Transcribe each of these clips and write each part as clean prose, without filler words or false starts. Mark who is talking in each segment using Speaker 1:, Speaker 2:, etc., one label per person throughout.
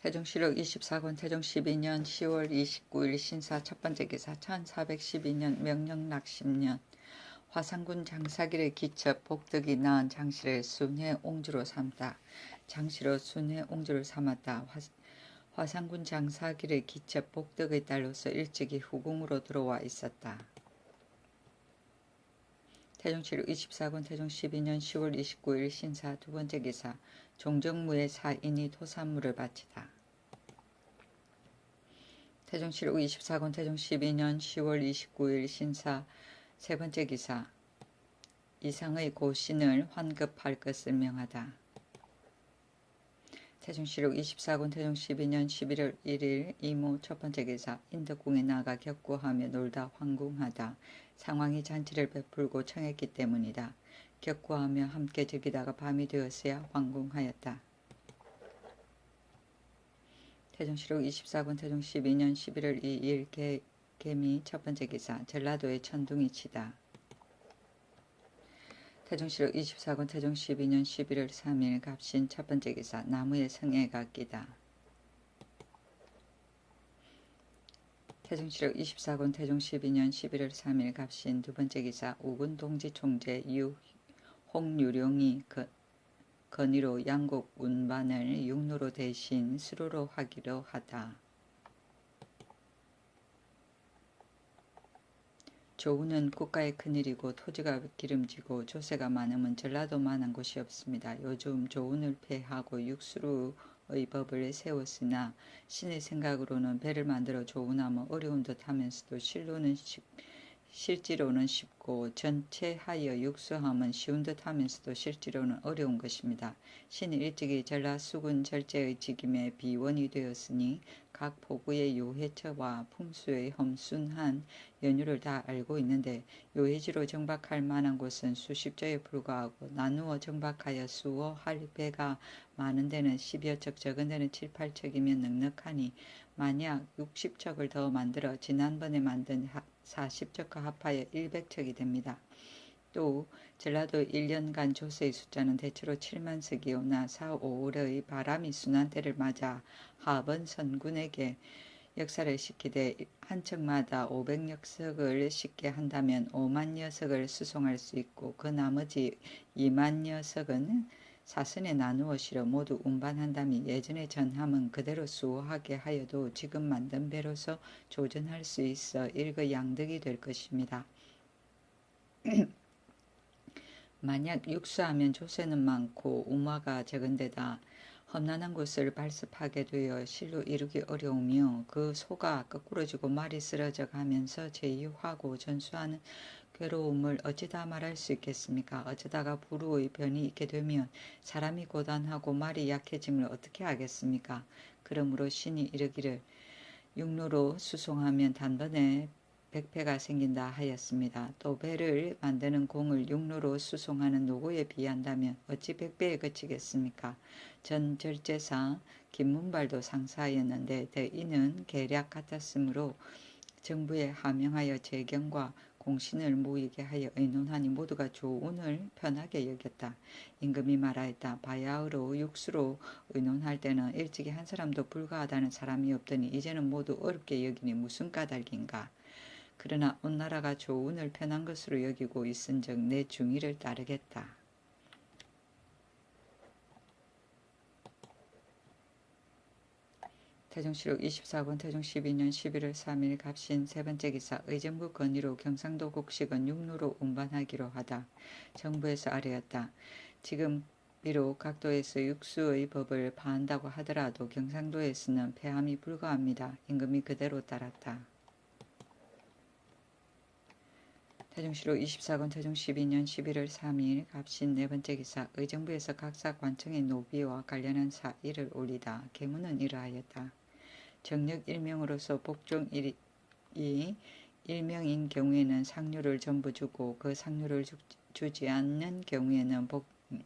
Speaker 1: 태종실록 24권 태종 12년 10월 29일 신사 첫번째 기사 1412년 명령락 10년 화상군 장사길의 기첩 복덕이 낳은 장씨를 순회 옹주로 삼다. 장씨로 순회 옹주를 삼았다. 화상군 장사길의 기첩 복덕의 딸로서 일찍이 후궁으로 들어와 있었다. 태종실록 24권 태종 12년 10월 29일 신사 두번째 기사 종정무의 사인이 토산물을 바치다. 태종실록 24권 태종 12년 10월 29일 신사 세번째 기사 이상의 고신을 환급할 것을 명하다. 태종실록 24권 태종 12년 11월 1일 이모 첫번째 기사 인덕궁에 나가 격구하며 놀다 황궁하다. 상황이 잔치를 베풀고 청했기 때문이다. 격구하며 함께 즐기다가 밤이 되었어야 황궁하였다. 태종실록 24권 태종 12년 11월 2일 개미 첫번째 기사 전라도의 천둥이 치다. 태종실록 24권 태종 12년 11월 3일 갑신 첫번째 기사 나무에 성애가 끼다. 태종실록 24권 태종 12년 11월 3일 갑신 두번째 기사 우군 동지총재 홍유룡이 건의로 양곡 운반을 육로로 대신 수로로 하기로 하다. 조우는 국가의 큰일이고 토지가 기름지고 조세가 많으면 전라도만한 곳이 없습니다. 요즘 조운을 폐하고 육수로의 법을 세웠으나 신의 생각으로는 배를 만들어 조운하면 어려운 듯 하면서도 실지로는 쉽고 전체하여 육수하면 쉬운 듯 하면서도 실지로는 어려운 것입니다. 신이 일찍이 전라수군 절제의 직임에 비원이 되었으니 각 포구의 요해처와 풍수의 험순한 연유를 다 알고 있는데 요해지로 정박할 만한 곳은 수십저에 불과하고 나누어 정박하여 수호할 배가 많은 데는 10여척 적은 데는 7, 8척이면 넉넉하니 만약 60척을 더 만들어 지난번에 만든 40척과 합하여 100척이 됩니다. 또 전라도 1년간 조세의 숫자는 대체로 7만석이오나 4, 5월의 바람이 순한 때를 맞아 하번 선군에게 역사를 시키되 한 척마다 500녀석을 싣게 한다면 5만 녀석을 수송할 수 있고 그 나머지 2만 녀석은 사선에 나누어 실어 모두 운반한다면 예전의 전함은 그대로 수호하게 하여도 지금 만든 배로서 조전할 수 있어 일거양득이 될 것입니다. 만약 육수하면 조세는 많고 우마가 적은데다 험난한 곳을 발습하게 되어 실로 이루기 어려우며 그 소가 거꾸러지고 말이 쓰러져 가면서 제유하고 전수하는 괴로움을 어찌다 말할 수 있겠습니까? 어쩌다가 불우의 변이 있게 되면 사람이 고단하고 말이 약해짐을 어떻게 하겠습니까? 그러므로 신이 이르기를 육로로 수송하면 단번에 100배가 생긴다 하였습니다. 또 배를 만드는 공을 육로로 수송하는 노고에 비한다면 어찌 100배에 그치겠습니까? 전 절제상 김문발도 상사하였는데 이는 계략 같았으므로 정부에 하명하여 재경과 공신을 모이게 하여 의논하니 모두가 조운을 편하게 여겼다. 임금이 말하였다. 바야흐로 육수로 의논할 때는 일찍이 한 사람도 불가하다는 사람이 없더니 이제는 모두 어렵게 여기니 무슨 까닭인가. 그러나 온 나라가 조운을 편한 것으로 여기고 있은즉 내 중의를 따르겠다. 태종실록 24권 태종 12년 11월 3일 갑신 세번째 기사 의정부 건의로 경상도 곡식은 육로로 운반하기로 하다. 정부에서 아뢰었다. 지금 비록 각도에서 육수의 법을 파한다고 하더라도 경상도에서는 폐함이 불가합니다. 임금이 그대로 따랐다. 태종실록 24권 태종 12년 11월 3일 갑신 네번째 기사 의정부에서 각사 관청의 노비와 관련한 사의를 올리다. 계문은 이러하였다. 정력 1명으로서 복종이 1명인 경우에는 상류를 전부 주고 그 상류를 주지 않는 경우에는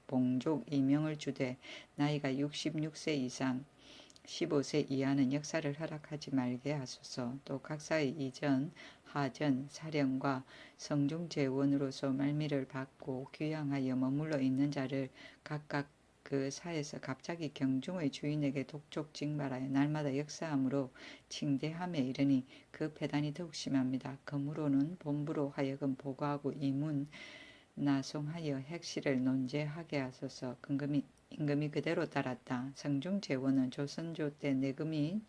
Speaker 1: 봉족 2명을 주되 나이가 66세 이상 15세 이하는 역사를 허락하지 말게 하소서. 또 각사의 이전, 하전, 사령과 성중재원으로서 말미를 받고 귀양하여 머물러 있는 자를 각각 그 사에서 갑자기 경중의 주인에게 독촉 징발하여 날마다 역사함으로 칭대함에 이르니 그 폐단이 더욱 심합니다. 그러므로는 본부로 하여금 보고하고 이문 나송하여 핵실을 논제하게 하소서. 임금이 그대로 따랐다. 성중재원은 조선조 때 내금이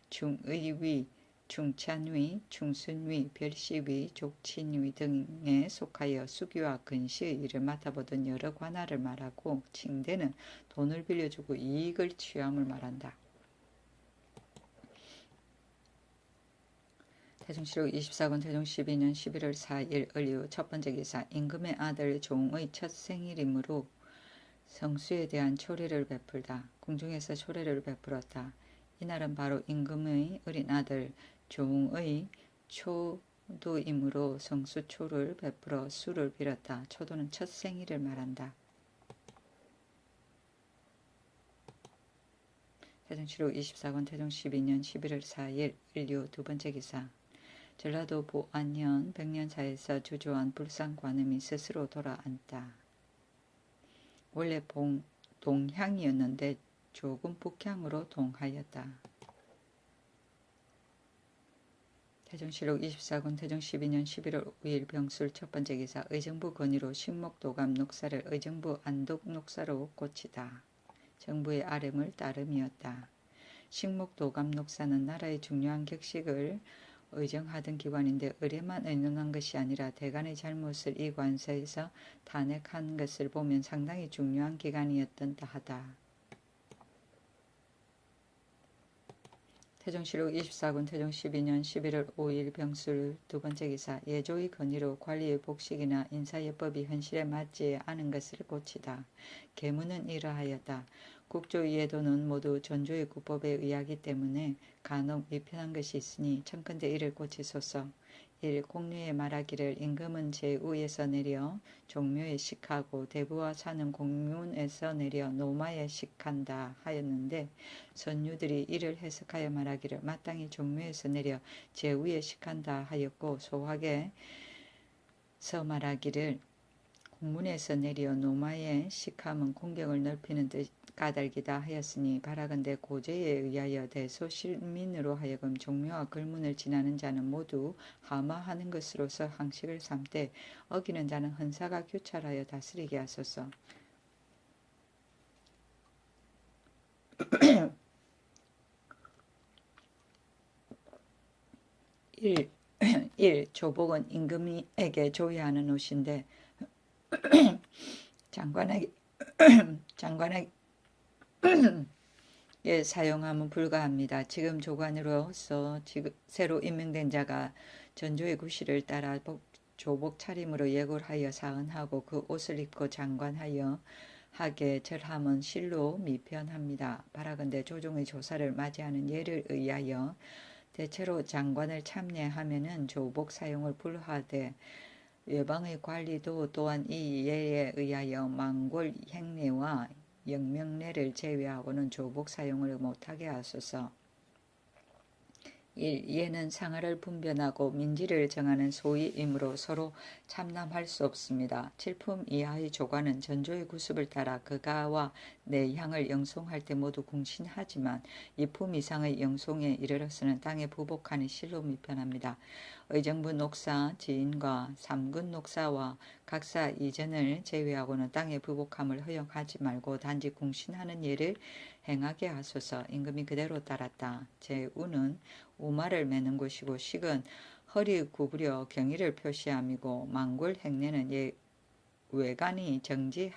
Speaker 1: 중의위, 중찬위, 중순위, 별시위, 족친위 등에 속하여 수기와 근시의 일을 맡아보던 여러 관할을 말하고 칭대는 돈을 빌려주고 이익을 취함을 말한다. 태종실록 24권 태종 12년 11월 4일 을유 첫 번째 기사. 임금의 아들 종의 첫 생일이므로 성수에 대한 초례를 베풀다. 궁중에서 초례를 베풀었다. 이날은 바로 임금의 어린 아들 종의 초도이므로 성수초를 베풀어 수를 빌었다. 초도는 첫 생일을 말한다. 태종실록 24권 태종 12년 11월 4일 을유 두 번째 기사. 전라도 보안현 백년사에서 주조한 불상관음이 스스로 돌아앉다. 원래 동향이었는데 조금 북향으로 동하였다. 태종실록 24권 태종 12년 11월 5일 병술 첫 번째 기사. 의정부 건의로 식목도감 녹사를 의정부 안독 녹사로 고치다. 정부의 아뢰물 따름이었다. 식목도감 녹사는 나라의 중요한 격식을 의정하던 기관인데 의뢰만 의논한 것이 아니라 대간의 잘못을 이 관서에서 탄핵한 것을 보면 상당히 중요한 기관이었던다 하다. 태종실록 24권 태종 12년 11월 5일 병술 두 번째 기사. 예조의 건의로 관리의 복식이나 인사예법이 현실에 맞지 않은 것을 고치다. 계문은 이러하였다. 국조의 예도는 모두 전조의 국법에 의하기 때문에 간혹 위편한 것이 있으니 청컨대 이를 고치소서. 1. 공류에 말하기를 임금은 제우에서 내려 종묘에 식하고 대부와 사는 공문에서 내려 노마에 식한다 하였는데 선유들이 이를 해석하여 말하기를 마땅히 종묘에서 내려 제우에 식한다 하였고 소확에서 말하기를 공문에서 내려 노마에 식함은 공경을 넓히는 듯 까닭이다 하였으니 바라건대 고제에 의하여 대소실민으로 하여금 종묘와 글문을 지나는 자는 모두 하마하는 것으로서 항식을 삼되 어기는 자는 헌사가 규찰하여 다스리게 하소서. 1. 조복은 임금에게 조의하는 옷인데 장관에게 사용하면 불가합니다. 지금 조관으로서 새로 임명된 자가 전조의 구실을 따라 조복 차림으로 예고하여 사언하고 그 옷을 입고 장관하여 하게 절함은 실로 미편합니다. 바라건대 조종의 조사를 맞이하는 예를 의하여 대체로 장관을 참례하면은 조복 사용을 불하되 외방의 관리도 또한 이 예에 의하여 망골 행례와 영명례를 제외하고는 조복 사용을 못하게 하소서. 1. 예는 상하를 분변하고 민지를 정하는 소위이므로 서로 참남할 수 없습니다. 7품 이하의 조관은 전조의 구습을 따라 그가와 내향을 영송할 때 모두 궁신하지만 2품 이상의 영송에 이르러서는 땅에 부복하니 실로 미편합니다. 의정부 녹사 지인과 3군 녹사와 각사 이전을 제외하고는 땅에 부복함을 허용하지 말고 단지 궁신하는 예를 행하게 하소서. 임금이 그대로 따랐다. 제우는 우마를 매는 곳이고 식은 허리 구부려 경의를 표시함이고 망골 행례는 외관이 정지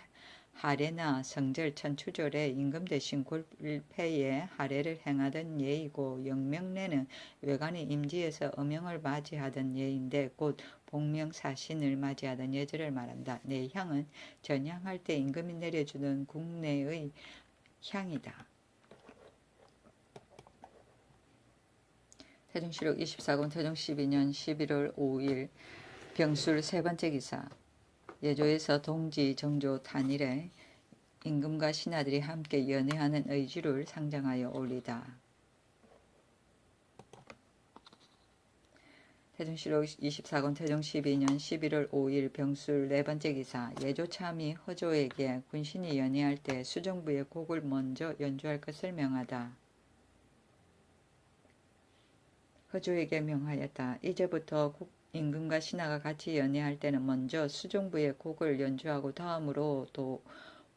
Speaker 1: 하례나 성절 천추절에 임금 대신 골패에 하례를 행하던 예이고 영명례는 외관이 임지에서 엄영을 맞이하던 예인데 곧 복명사신을 맞이하던 예절을 말한다. 내향은 전향할 때 임금이 내려주던 국내의 향이다. 태종실록 24권 태종 12년 11월 5일 병술 세 번째 기사. 예조에서 동지 정조 단일에 임금과 신하들이 함께 연회하는 의주를 상정하여 올리다. 태종실록 24권 태종 12년 11월 5일 병술 네 번째 기사. 예조참이 허조에게 군신이 연애할 때 수정부의 곡을 먼저 연주할 것을 명하다. 허조에게 명하였다. 이제부터 임금과 신하가 같이 연애할 때는 먼저 수정부의 곡을 연주하고 다음으로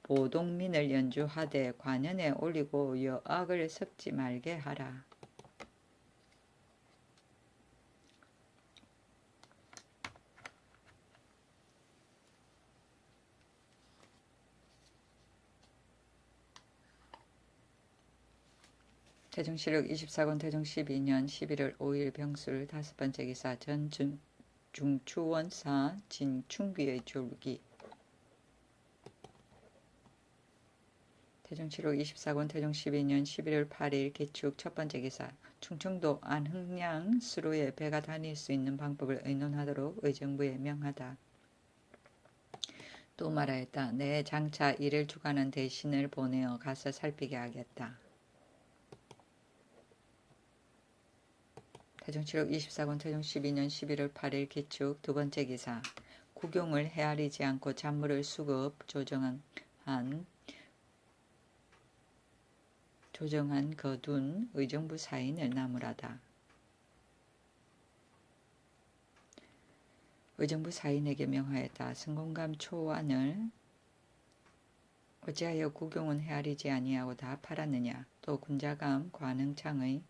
Speaker 1: 보동민을 연주하되 관연에 올리고 여악을 섞지 말게 하라. 태종실록 24권 태종 12년 11월 5일 병술 다섯 번째 기사. 중추원사 진충귀의 졸기. 태종실록 24권 태종 12년 11월 8일 기축 첫 번째 기사. 충청도 안흥량 수로에 배가 다닐 수 있는 방법을 의논하도록 의정부에 명하다. 또 말하였다. 내 장차 이를 주관한 대신을 보내어 가서 살피게 하겠다. 태종실록 24권 태종 12년 11월 8일 기축 두 번째 기사. 국용을 헤아리지 않고 잔물을 수급 조정한 거둔 의정부 사인을 나무라다. 의정부 사인에게 명하였다. 성공감 초안을 어찌하여 국용은 헤아리지 아니하고 다 팔았느냐. 또 군자감 관흥창의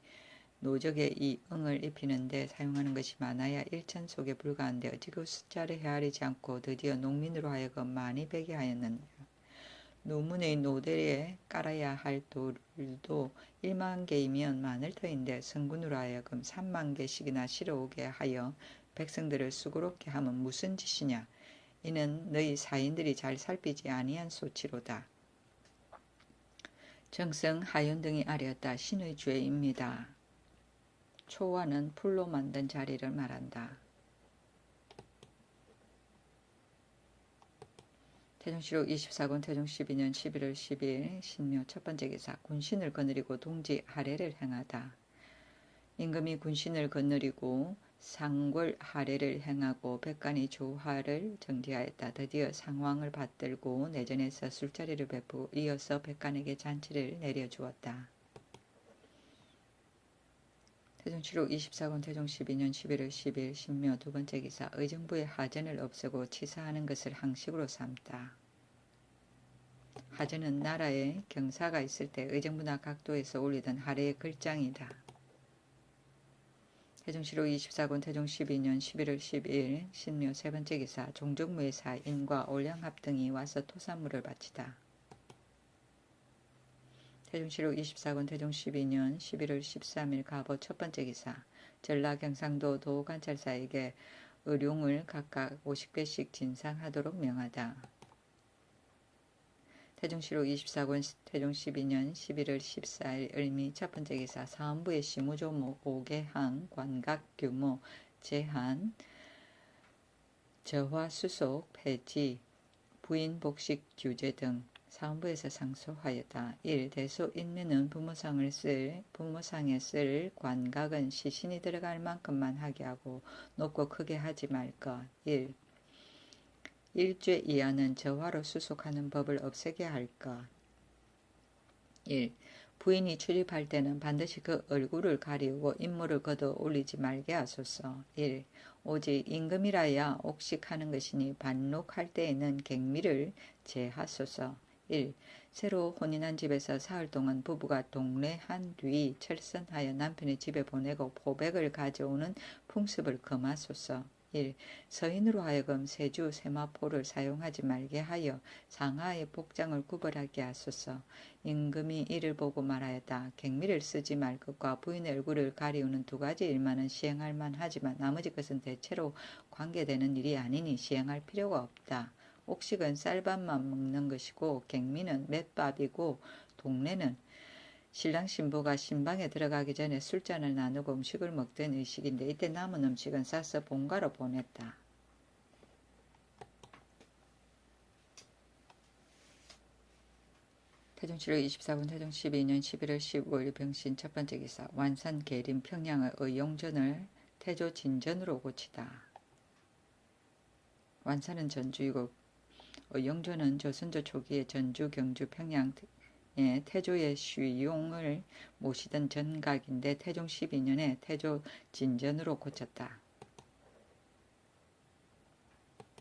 Speaker 1: 노적에 이 응을 입히는데 사용하는 것이 많아야 일천 속에 불과한데 어찌 그 숫자를 헤아리지 않고 드디어 농민으로 하여금 많이 베게 하였느냐. 노문의 노대에 깔아야 할 돌도 1만 개이면 많을 터인데 성군으로 하여금 3만 개씩이나 실어오게 하여 백성들을 수고롭게 하면 무슨 짓이냐. 이는 너희 사인들이 잘 살피지 아니한 소치로다. 정성 하연 등이 아뢰었다. 신의 죄입니다. 초와는 풀로 만든 자리를 말한다. 태종실록 24권 태종 12년 11월 10일 신묘 첫 번째 기사. 군신을 거느리고 동지 하례를 행하다. 임금이 군신을 거느리고 상궐 하례를 행하고 백관이 조화를 정지하였다. 드디어 상황을 받들고 내전에서 술자리를 베푸고 이어서 백관에게 잔치를 내려주었다. 태종실록 24권 태종 12년 11월 10일 신묘 두 번째 기사. 의정부의 하전을 없애고 치사하는 것을 항식으로 삼다. 하전은 나라에 경사가 있을 때 의정부나 각도에서 올리던 하례의 글장이다. 태종실록 24권 태종 12년 11월 10일 신묘 세 번째 기사. 종족무의 사인과 올량합 등이 와서 토산물을 바치다. 태종실록 24권 태종 12년 11월 13일 가보 첫 번째 기사. 전라 경상도 도관찰사에게 의룡을 각각 50개씩 진상하도록 명하다. 태종실록 24권 태종 12년 11월 14일 을미 첫 번째 기사. 사헌부의 시무조목 5개항 관각 규모 제한 저화 수속 폐지 부인 복식 규제 등 사헌부에서 상소하였다. 1. 대소 인민은 부모상에 쓸 관각은 시신이 들어갈 만큼만 하게 하고 높고 크게 하지 말 것. 1. 일죄 이하는 저화로 수속하는 법을 없애게 할 것. 1. 부인이 출입할 때는 반드시 그 얼굴을 가리우고 인물을 걷어 올리지 말게 하소서. 1. 오직 임금이라야 옥식하는 것이니 반록할 때에는 갱미를 제하소서. 1. 새로 혼인한 집에서 사흘 동안 부부가 동례한 뒤 철선하여 남편의 집에 보내고 포백을 가져오는 풍습을 금하소서. 1. 서인으로 하여금 세주 세마포를 사용하지 말게 하여 상하의 복장을 구별하게 하소서. 임금이 이를 보고 말하였다. 갱미를 쓰지 말 것과 부인의 얼굴을 가리우는 두 가지 일만은 시행할 만하지만 나머지 것은 대체로 관계되는 일이 아니니 시행할 필요가 없다. 옥식은 쌀밥만 먹는 것이고 갱미는 맷밥이고 동례는 신랑 신부가 신방에 들어가기 전에 술잔을 나누고 음식을 먹던 의식인데 이때 남은 음식은 싸서 본가로 보냈다. 태종실록 24권 태종 12년 11월 15일 병신 첫 번째 기사. 완산 계림 평양의 의용전을 태조 진전으로 고치다. 완산은 전주이고 영조는 조선조 초기에 전주, 경주, 평양에 태조의 쉬용을 모시던 전각인데 태종 12년에 태조 진전으로 고쳤다.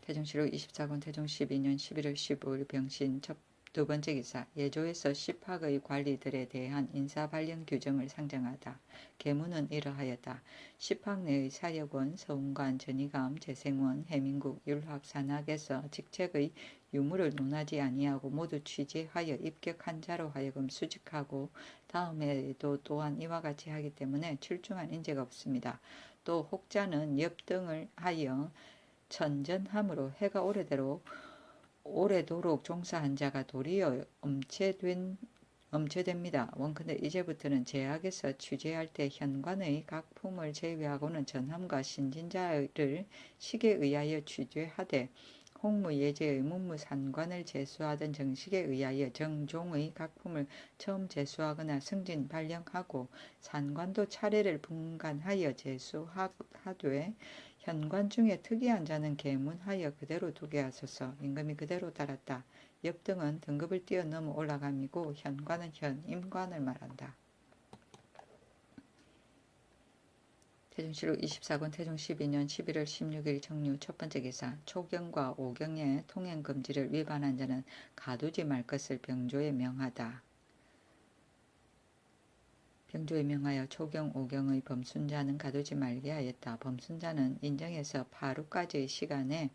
Speaker 1: 태종실록 24권 태종 12년 11월 15일 병신 두 번째 기사 예조에서 십학의 관리들에 대한 인사발령 규정을 상정하다. 계문은 이러하였다. 십학 내의 사역원, 서운관, 전의감, 재생원, 해민국, 율학, 산학에서 직책의 유무를 논하지 아니하고 모두 취재하여 입격한 자로 하여금 수직하고 다음에도 또한 이와 같이 하기 때문에 출중한 인재가 없습니다. 또 혹자는 엽등을 하여 천전함으로 해가 오래도록 종사한 자가 도리어 엄체됩니다. 원컨대 이제부터는 제학에서 취재할 때 현관의 각품을 제외하고는 전함과 신진자를 식에 의하여 취재하되 홍무예제의 문무산관을 제수하던 정식에 의하여 정종의 각품을 처음 제수하거나 승진 발령하고 산관도 차례를 분간하여 제수하되 현관 중에 특이한 자는 계문하여 그대로 두게 하소서. 임금이 그대로 따랐다. 엽등은 등급을 뛰어넘어 올라감이고 현관은 현임관을 말한다. 태종실록 24권 태종 12년 11월 16일 정류 첫 번째 기사 초경과 오경의 통행금지를 위반한 자는 가두지 말 것을 병조에 명하다. 병조에 명하여 초경, 오경의 범순자는 가두지 말게 하였다. 범순자는 인정해서 파루까지의 시간에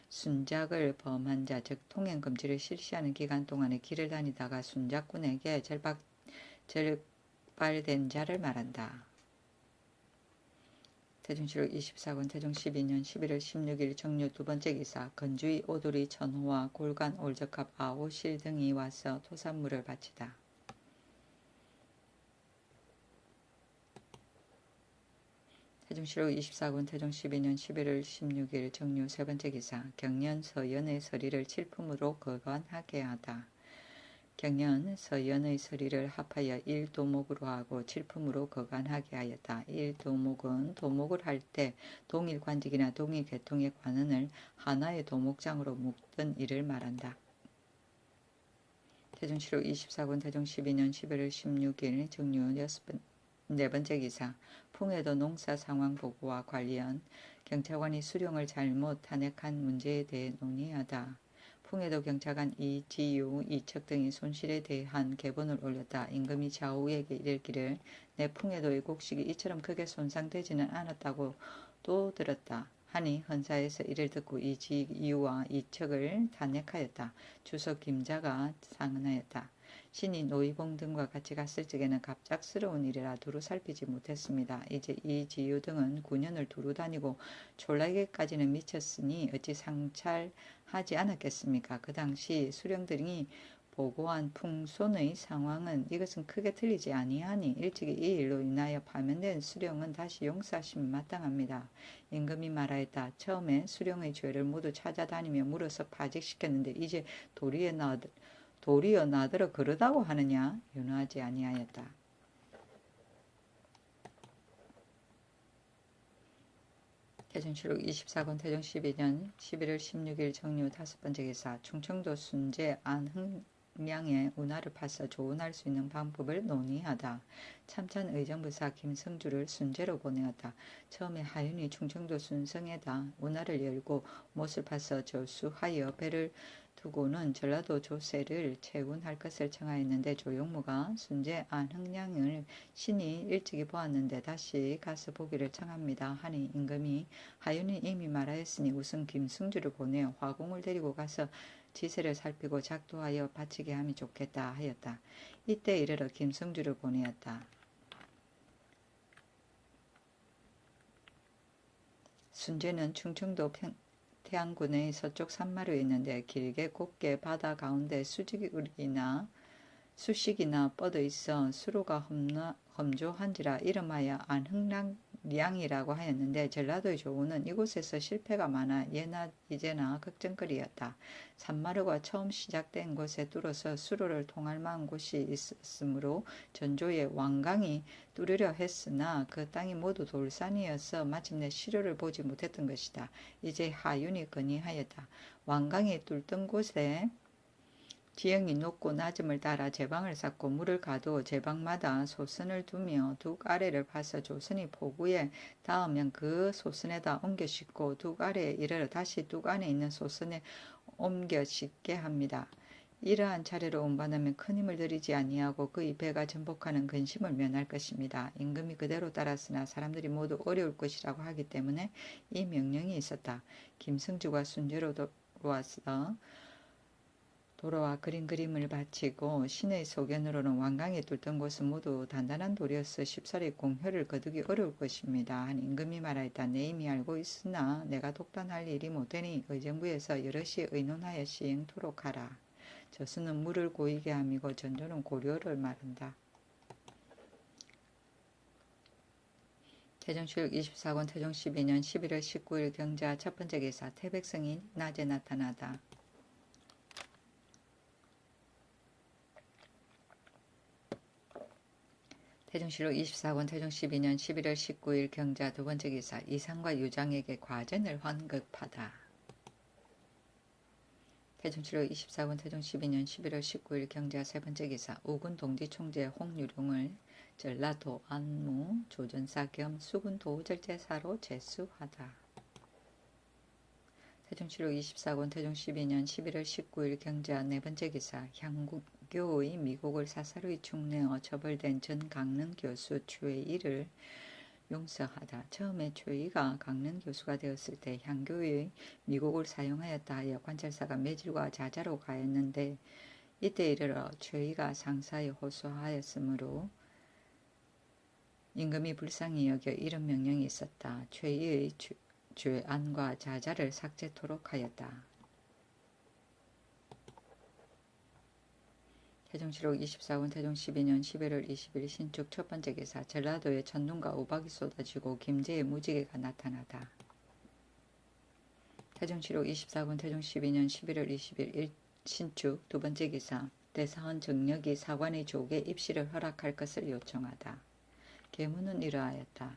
Speaker 1: 순작을 범한 자, 즉 통행금지를 실시하는 기간 동안에 길을 다니다가 순작군에게 절발된 자를 말한다. 태종실록 24권 태종 12년 11월 16일 정류 두 번째 기사 건주의 오두리 천호와 골간 올적합 아오실 등이 와서 토산물을 바치다. 태종실록 24권 태종 12년 11월 16일 정류 세 번째 기사 경년 서연의 서리를 칠품으로 거관하게 하다. 경년 서연의 서리를 합하여 일도목으로 하고 칠품으로 거관하게 하였다. 일도목은 도목을 할 때 동일 관직이나 동일 계통의 관원을 하나의 도목장으로 묶던 일을 말한다. 태종실록 24권 태종 12년 11월 16일 정류 네 번째 기사 풍해도 농사 상황 보고와 관련 경찰관이 수령을 잘못 탄핵한 문제에 대해 논의하다. 풍해도 경찰관 이지유, 이척 등이 손실에 대한 계본을 올렸다. 임금이 좌우에게 이르기를 내 풍해도의 곡식이 이처럼 크게 손상되지는 않았다고 또 들었다. 하니 헌사에서 이를 듣고 이지유와 이척을 탄핵하였다. 주석 김자가 상언하였다. 신이 노이봉 등과 같이 갔을 적에는 갑작스러운 일이라 두루 살피지 못했습니다. 이제 이지유 등은 9년을 두루 다니고 졸라에게까지는 미쳤으니 어찌 상찰하지 않았겠습니까? 그 당시 수령들이 보고한 풍손의 상황은 이것은 크게 틀리지 아니하니 일찍이 이 일로 인하여 파면된 수령은 다시 용서하심이 마땅합니다. 임금이 말하였다. 처음에 수령의 죄를 모두 찾아다니며 물어서 파직시켰는데 이제 도리어 나더러 그러다고 하느냐? 윤호하지 아니하였다. 태종실록 24권 태종 12년 11월 16일 정류 다섯 번째 기사 충청도 순제 안흥량의 운하를 파서 조운할 수 있는 방법을 논의하다. 참찬 의정부사 김성주를 순제로 보내었다. 처음에 하윤이 충청도 순성에다 운하를 열고 못을 파서 저수하여 배를 두고는 전라도 조세를 채운할 것을 청하였는데 조용무가 순제 안흥량을 신이 일찍이 보았는데 다시 가서 보기를 청합니다. 하니 임금이 하윤이 이미 말하였으니 우선 김승주를 보내어 화공을 데리고 가서 지세를 살피고 작도하여 바치게 함이 좋겠다 하였다. 이때 이르러 김승주를 보내었다. 순제는 충청도 태안군의 서쪽 산마루에 있는데 길게 곱게 바다 가운데 수직이나 수식이나 뻗어 있어 수로가 험조한지라 이름하여 안흥량이라고 하였는데 전라도의 조우는 이곳에서 실패가 많아 예나 이제나 걱정거리였다. 산마루가 처음 시작된 곳에 뚫어서 수로를 통할 만한 곳이 있었으므로 전조의 왕강이 뚫으려 했으나 그 땅이 모두 돌산이어서 마침내 시료를 보지 못했던 것이다. 이제 하윤이 건의하였다. 왕강이 뚫던 곳에 지형이 높고 낮음을 따라 제방을 쌓고 물을 가두어 제방마다 소선을 두며 둑 아래를 파서 조선이 포구에 닿으면 그 소선에다 옮겨 싣고 둑 아래에 이르러 다시 둑 안에 있는 소선에 옮겨 싣게 합니다. 이러한 차례로 운반하면 큰 힘을 들이지 아니하고 그의 배가 전복하는 근심을 면할 것입니다. 임금이 그대로 따랐으나 사람들이 모두 어려울 것이라고 하기 때문에 이 명령이 있었다. 김승주가 순제로 돌아와 그린 그림을 바치고 신의 소견으로는 왕강이 뚫던 곳은 모두 단단한 돌이어서 쉽사리 공효를 거두기 어려울 것입니다. 한 임금이 말하였다. 내 이미 알고 있으나 내가 독단할 일이 못되니 의정부에서 여럿이 의논하여 시행토록 하라. 저수는 물을 고이게 함이고 전조는 고려를 말한다. 태종실록 24권 태종 12년 11월 19일 경자 첫 번째 기사 태백성이 낮에 나타나다. 태종실록 24권 태종 12년 11월 19일 경자 두 번째 기사 이상과 유장에게 과전을 환급하다. 태종실록 24권 태종 12년 11월 19일 경자 세 번째 기사 우군 동지총재 홍유룡을 전라도 안무 조전사 겸 수군 도절제사로 제수하다. 태종실록 24권 태종 12년 11월 19일 경자 네 번째 기사 향교의 미국을 사사로이 축내어 처벌된 전 강릉 교수 최이를 용서하다. 처음에 최이가 강릉 교수가 되었을 때 향교의 미국을 사용하였다 하여 관찰사가 매질과 자자로 가했는데 이때 이르러 최이가 상사에 호소하였으므로 임금이 불쌍히 여겨 이런 명령이 있었다. 최이의 죄안과 자자를 삭제토록 하였다. 태종실록 24권 태종 12년 11월 20일 신축 첫 번째 기사 전라도에 천둥과 우박이 쏟아지고 김제의 무지개가 나타나다. 태종실록 24권 태종 12년 11월 20일 신축 두 번째 기사 대사원 정력이 사관의 조계 입시를 허락할 것을 요청하다. 계문은 이러하였다.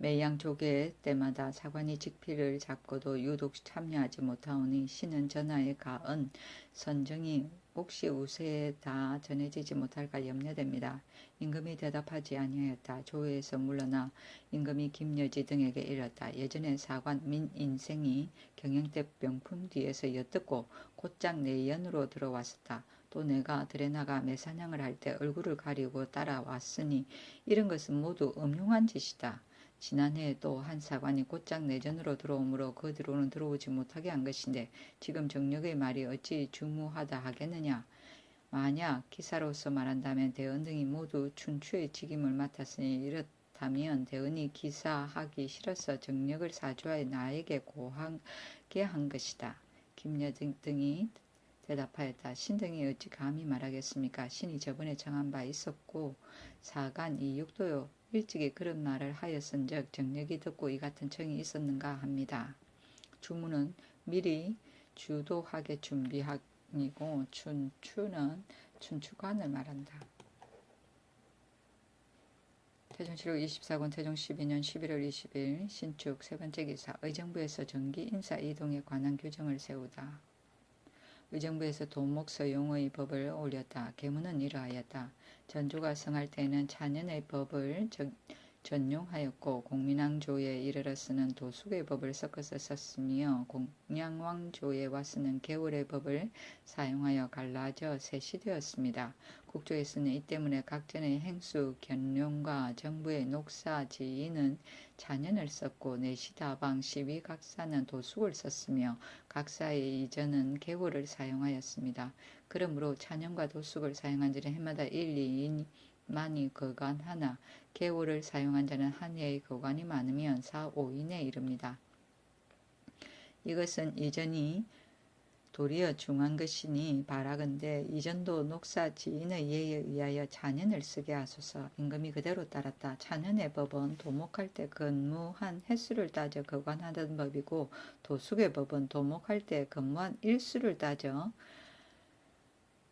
Speaker 1: 매양 조계 때마다 사관이 직필을 잡고도 유독 참여하지 못하오니 신은 전하에 가은 선정이 혹시 우세에 다 전해지지 못할까 염려됩니다. 임금이 대답하지 아니하였다. 조회에서 물러나 임금이 김여지 등에게 이렀다. 예전에 사관 민인생이 경영대 병품 뒤에서 엿듣고 곧장 내연으로 들어왔었다. 또 내가 들에 나가 매사냥을 할 때 얼굴을 가리고 따라왔으니 이런 것은 모두 음흉한 짓이다. 지난해에 또 한 사관이 곧장 내전으로 들어오므로 그 뒤로는 들어오지 못하게 한 것인데 지금 정력의 말이 어찌 주무하다 하겠느냐. 만약 기사로서 말한다면 대언 등이 모두 춘추의 직임을 맡았으니 이렇다면 대언이 기사하기 싫어서 정력을 사주하여 나에게 고하게 한 것이다. 김여등 등이 대답하였다. 신등이 어찌 감히 말하겠습니까? 신이 저번에 정한 바 있었고 사간 이육도요. 일찍이 그런 말을 하였은즉 정력이 듣고 이 같은 청이 있었는가 합니다. 주문은 미리 주도하게 준비하니고 춘추는 춘추관을 말한다. 태종실록 24권 태종 12년 11월 20일 신축 세 번째 기사 의정부에서 정기 인사 이동에 관한 규정을 세우다. 의정부에서 도목서용의 법을 올렸다. 계문은 이러하였다. 전조가 성할 때에는 차년의 법을 전용하였고 공민왕조에 이르러서는 도숙의 법을 섞어서 썼으며 공양왕조에 와서는 개월의 법을 사용하여 갈라져 셋이 국조에서는 이 때문에 각전의 행수 견룡과 정부의 녹사 지휘는 차년을 썼고 내시다방 시위각사는 도숙을 썼으며 각사의 이전은 개월을 사용하였습니다. 그러므로 차년과 도숙을 사용한 자는 해마다 1, 2인만이 거간하나 개월을 사용한 자는 한 해의 거간이 많으면 4, 5인에 이릅니다. 이것은 이전이 도리어 중한 것이니 바라건대 이전도 녹사 지인의 예에 의하여 찬연을 쓰게 하소서. 임금이 그대로 따랐다. 찬연의 법은 도목할 때 근무한 횟수를 따져 거관하던 법이고 도숙의 법은 도목할 때 근무한 일수를 따져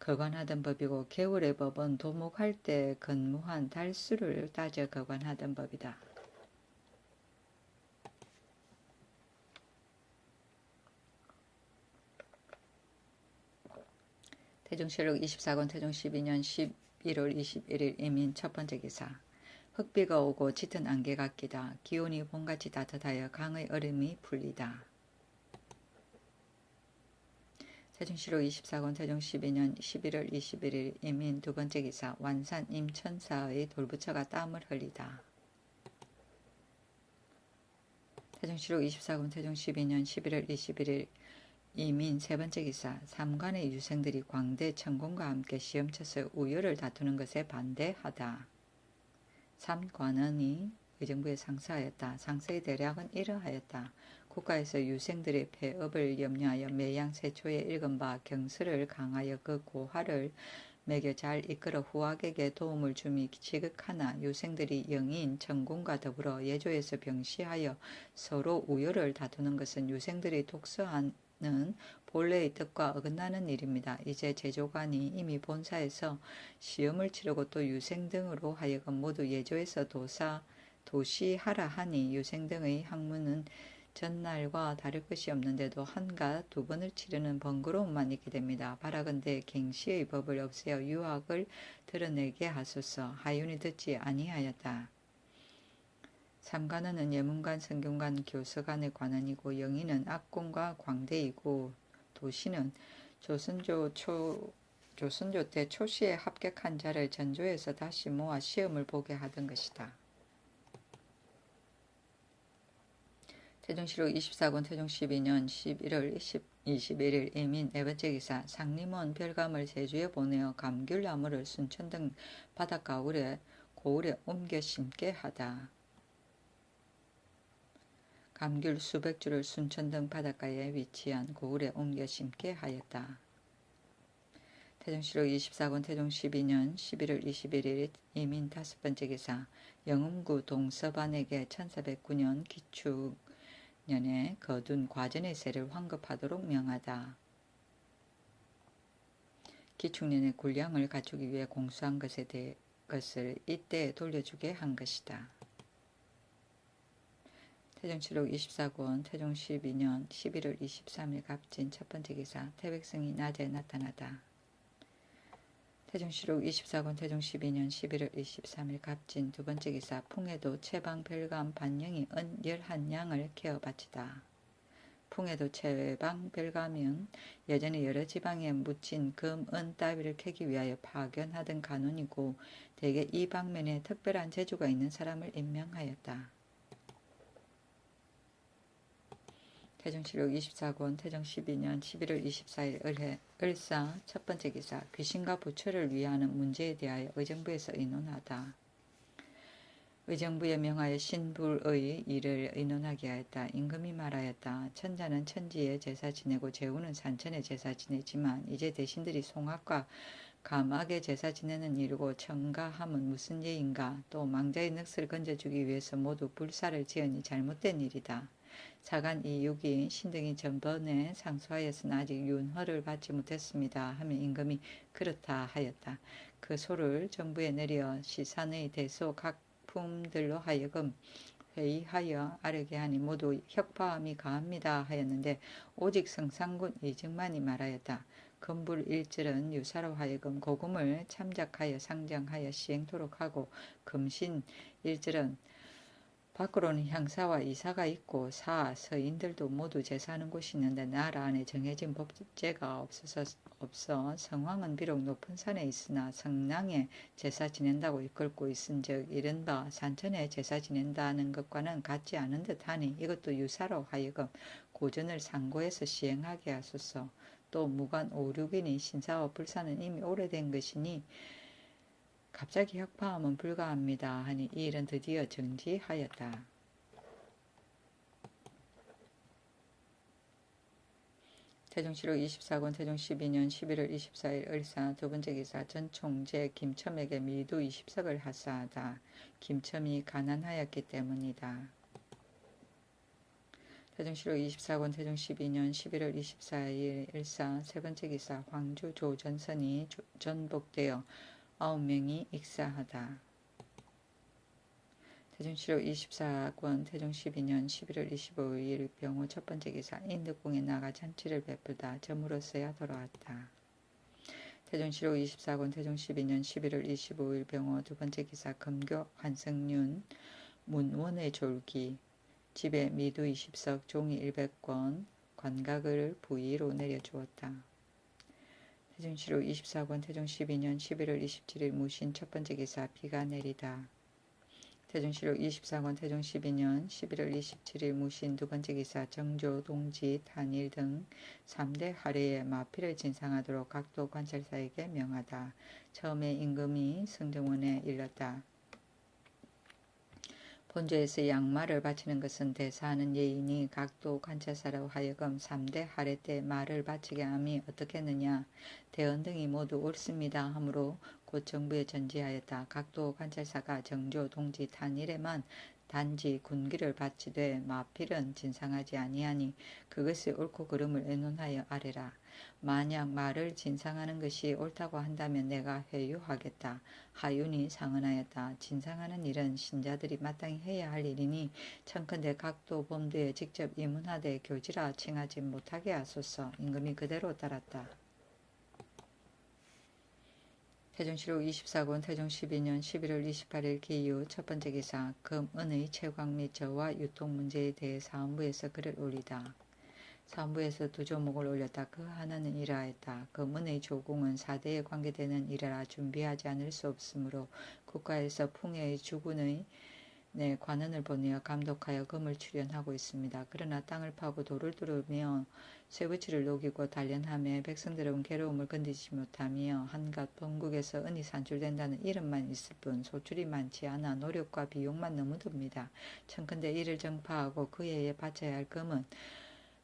Speaker 1: 거관하던 법이고 개월의 법은 도목할 때 근무한 달수를 따져 거관하던 법이다. 태종실록 24권 태종 12년 11월 21일 이민 첫 번째 기사. 흑비가 오고 짙은 안개가 끼다. 기온이 봄같이 따뜻하여 강의 얼음이 풀리다. 태종실록 24권 태종 12년 11월 21일 이민 두 번째 기사. 완산 임천사의 돌부처가 땀을 흘리다. 태종실록 24권 태종 12년 11월 21일 이민 세 번째 기사. 삼관의 유생들이 광대 천공과 함께 시험쳐서 우열을 다투는 것에 반대하다. 삼관원이 의정부에 상서하였다. 상서의 대략은 이러하였다. 국가에서 유생들의 폐업을 염려하여 매양 세초에 읽은 바 경서를 강하여 그 고화를 매겨 잘 이끌어 후학에게 도움을 줌이 지극하나 유생들이 영인 천공과 더불어 예조에서 병시하여 서로 우열을 다투는 것은 유생들이 독서한 본래의 뜻과 어긋나는 일입니다. 이제 제조관이 이미 본사에서 시험을 치르고 또 유생 등으로 하여금 모두 예조에서 도시하라 하니 유생 등의 학문은 전날과 다를 것이 없는데도 한가 두 번을 치르는 번거로움만 있게 됩니다. 바라건대 갱시의 법을 없애어 유학을 드러내게 하소서. 하윤이 듣지 아니하였다. 삼관원은 예문관, 성균관, 교서관의 관원이고 영인은 악공과 광대이고 도시는 조선조 때 초시에 합격한 자를 전조에서 다시 모아 시험을 보게 하던 것이다. 태종실록 24권 태종 12년 11월 21일 이민 네 번째 기사. 상림원 별감을 제주에 보내어 감귤나무를 순천 등 바닷가 고을에 옮겨 심게 하다. 감귤 수백 주를 순천 등 바닷가에 위치한 고을에 옮겨 심게 하였다. 태종실록 24권 태종 12년 11월 21일 이민 다섯 번째 기사. 영음구 동서반에게 1409년 기축년에 거둔 과전의 세를 환급하도록 명하다. 기축년에 군량을 갖추기 위해 공수한 것을 이때 돌려주게 한 것이다. 태종실록 24권 태종 12년 11월 23일 갑진 첫 번째 기사. 태백성이 낮에 나타나다. 태종실록 24권 태종 12년 11월 23일 갑진 두 번째 기사. 풍에도 채방 별감 반영이 은 11양을 케어 바치다. 풍에도 채방 별감은 예전에 여러 지방에 묻힌 금, 은 따위를 캐기 위하여 파견하던 간원이고 대개 이 방면에 특별한 재주가 있는 사람을 임명하였다. 태종실록 24권 태종 12년 11월 24일 을사 첫 번째 기사. 귀신과 부처를 위하는 문제에 대하여 의정부에서 의논하다. 의정부에 명하여 신불의 일을 의논하게 하였다. 임금이 말하였다. 천자는 천지에 제사 지내고 제후는 산천에 제사 지내지만 이제 대신들이 송악과 감악에 제사 지내는 일이고 청가함은 무슨 예인가. 또 망자의 넋을 건져주기 위해서 모두 불사를 지으니 잘못된 일이다. 사간 이육이 신등이 전번에 상소하였으나 아직 윤허를 받지 못했습니다 하며 임금이 그렇다 하였다. 그 소를 정부에 내려 시산의 대소 각품들로 하여금 회의하여 아뢰게 하니 모두 혁파함이 가합니다 하였는데 오직 성상군 이증만이 말하였다. 금불일절은 유사로 하여금 고금을 참작하여 상정하여 시행토록 하고 금신일절은 밖으로는 향사와 이사가 있고 서인들도 모두 제사하는 곳이 있는데 나라 안에 정해진 법제가 없어 성황은 비록 높은 산에 있으나 성낭에 제사 지낸다고 이끌고 있은즉 이른바 산천에 제사 지낸다는 것과는 같지 않은 듯하니 이것도 유사로 하여금 고전을 상고해서 시행하게 하소서. 또 무관 5, 6인이 신사와 불사는 이미 오래된 것이니 갑자기 혁파함은 불가합니다 하니 이 일은 드디어 정지하였다. 태종시로 24권 태종 12년 11월 24일 을사 두 번째 기사 전 총재 김첨에게 미두 20석을 하사하다. 김첨이 가난하였기 때문이다. 태종시로 24권 태종 12년 11월 24일 일사 세 번째 기사 황주 조전선이 전복되어 9명이 익사하다. 태종시로 24권 태종 12년 11월 25일 병호 첫 번째 기사 인덕궁에 나가 잔치를 베풀다 점으로써야 돌아왔다. 태종시로 24권 태종 12년 11월 25일 병호 두 번째 기사 금교 환승윤 문원의 졸기 집에 미두 20석 종이 100권 관각을 부의로 내려주었다. 태종시로 24권 태종 12년 11월 27일 무신 첫 번째 기사 비가 내리다. 태종시로 24권 태종 12년 11월 27일 무신 두 번째 기사 정조, 동지, 단일 등 3대 하례에 마필을 진상하도록 각도 관찰사에게 명하다. 처음에 임금이 승정원에 일렀다. 본조에서 양말을 바치는 것은 대사하는 예인이 각도 관찰사로 하여금 3대 하례 때 말을 바치게 함이 어떻겠느냐. 대언 등이 모두 옳습니다 하므로 곧 정부에 전지하였다. 각도 관찰사가 정조, 동지, 단일에만 단지 군기를 바치되 마필은 진상하지 아니하니 그것이 옳고 그름을 의논하여 아뢰라. 만약 말을 진상하는 것이 옳다고 한다면 내가 회유하겠다. 하윤이 상언하였다. 진상하는 일은 신자들이 마땅히 해야 할 일이니 청컨대 각도 범도에 직접 입문하되 교지라 칭하지 못하게 하소서. 임금이 그대로 따랐다. 태종시로 24권 태종 12년 11월 28일 기유 첫 번째 기사 금은의 채광 및 저와 유통 문제에 대해 사헌부에서 글을 올리다. 사헌부에서 두 조목을 올렸다. 그 하나는 이러하였다. 금은의 조공은 사대에 관계되는 일이라 준비하지 않을 수 없으므로 국가에서 풍해의 주군의 관원을 보내어 감독하여 금을 출연하고 있습니다. 그러나 땅을 파고 돌을 뚫으며 쇠붙이를 녹이고 단련하며 백성들은 괴로움을 건디지 못하며 한갓 본국에서 은이 산출된다는 이름만 있을 뿐 소출이 많지 않아 노력과 비용만 너무 듭니다. 청컨대 이를 정파하고 그 해에 바쳐야 할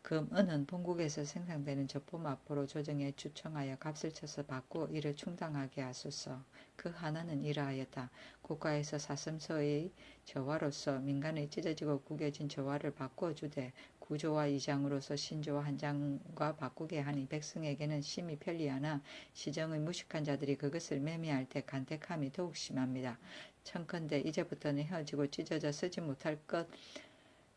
Speaker 1: 금은은 본국에서 생산되는 저품 앞으로 조정해 주청하여 값을 쳐서 받고 이를 충당하게 하소서. 그 하나는 이러하였다. 국가에서 사슴서의 저화로서 민간의 찢어지고 구겨진 저화를 바꾸어 주되 구조와 2장으로서 신조와 한 장과 바꾸게 하니 백성에게는 심히 편리하나 시정의 무식한 자들이 그것을 매매할 때 간택함이 더욱 심합니다. 청컨대 이제부터는 헤어지고 찢어져 쓰지 못할 것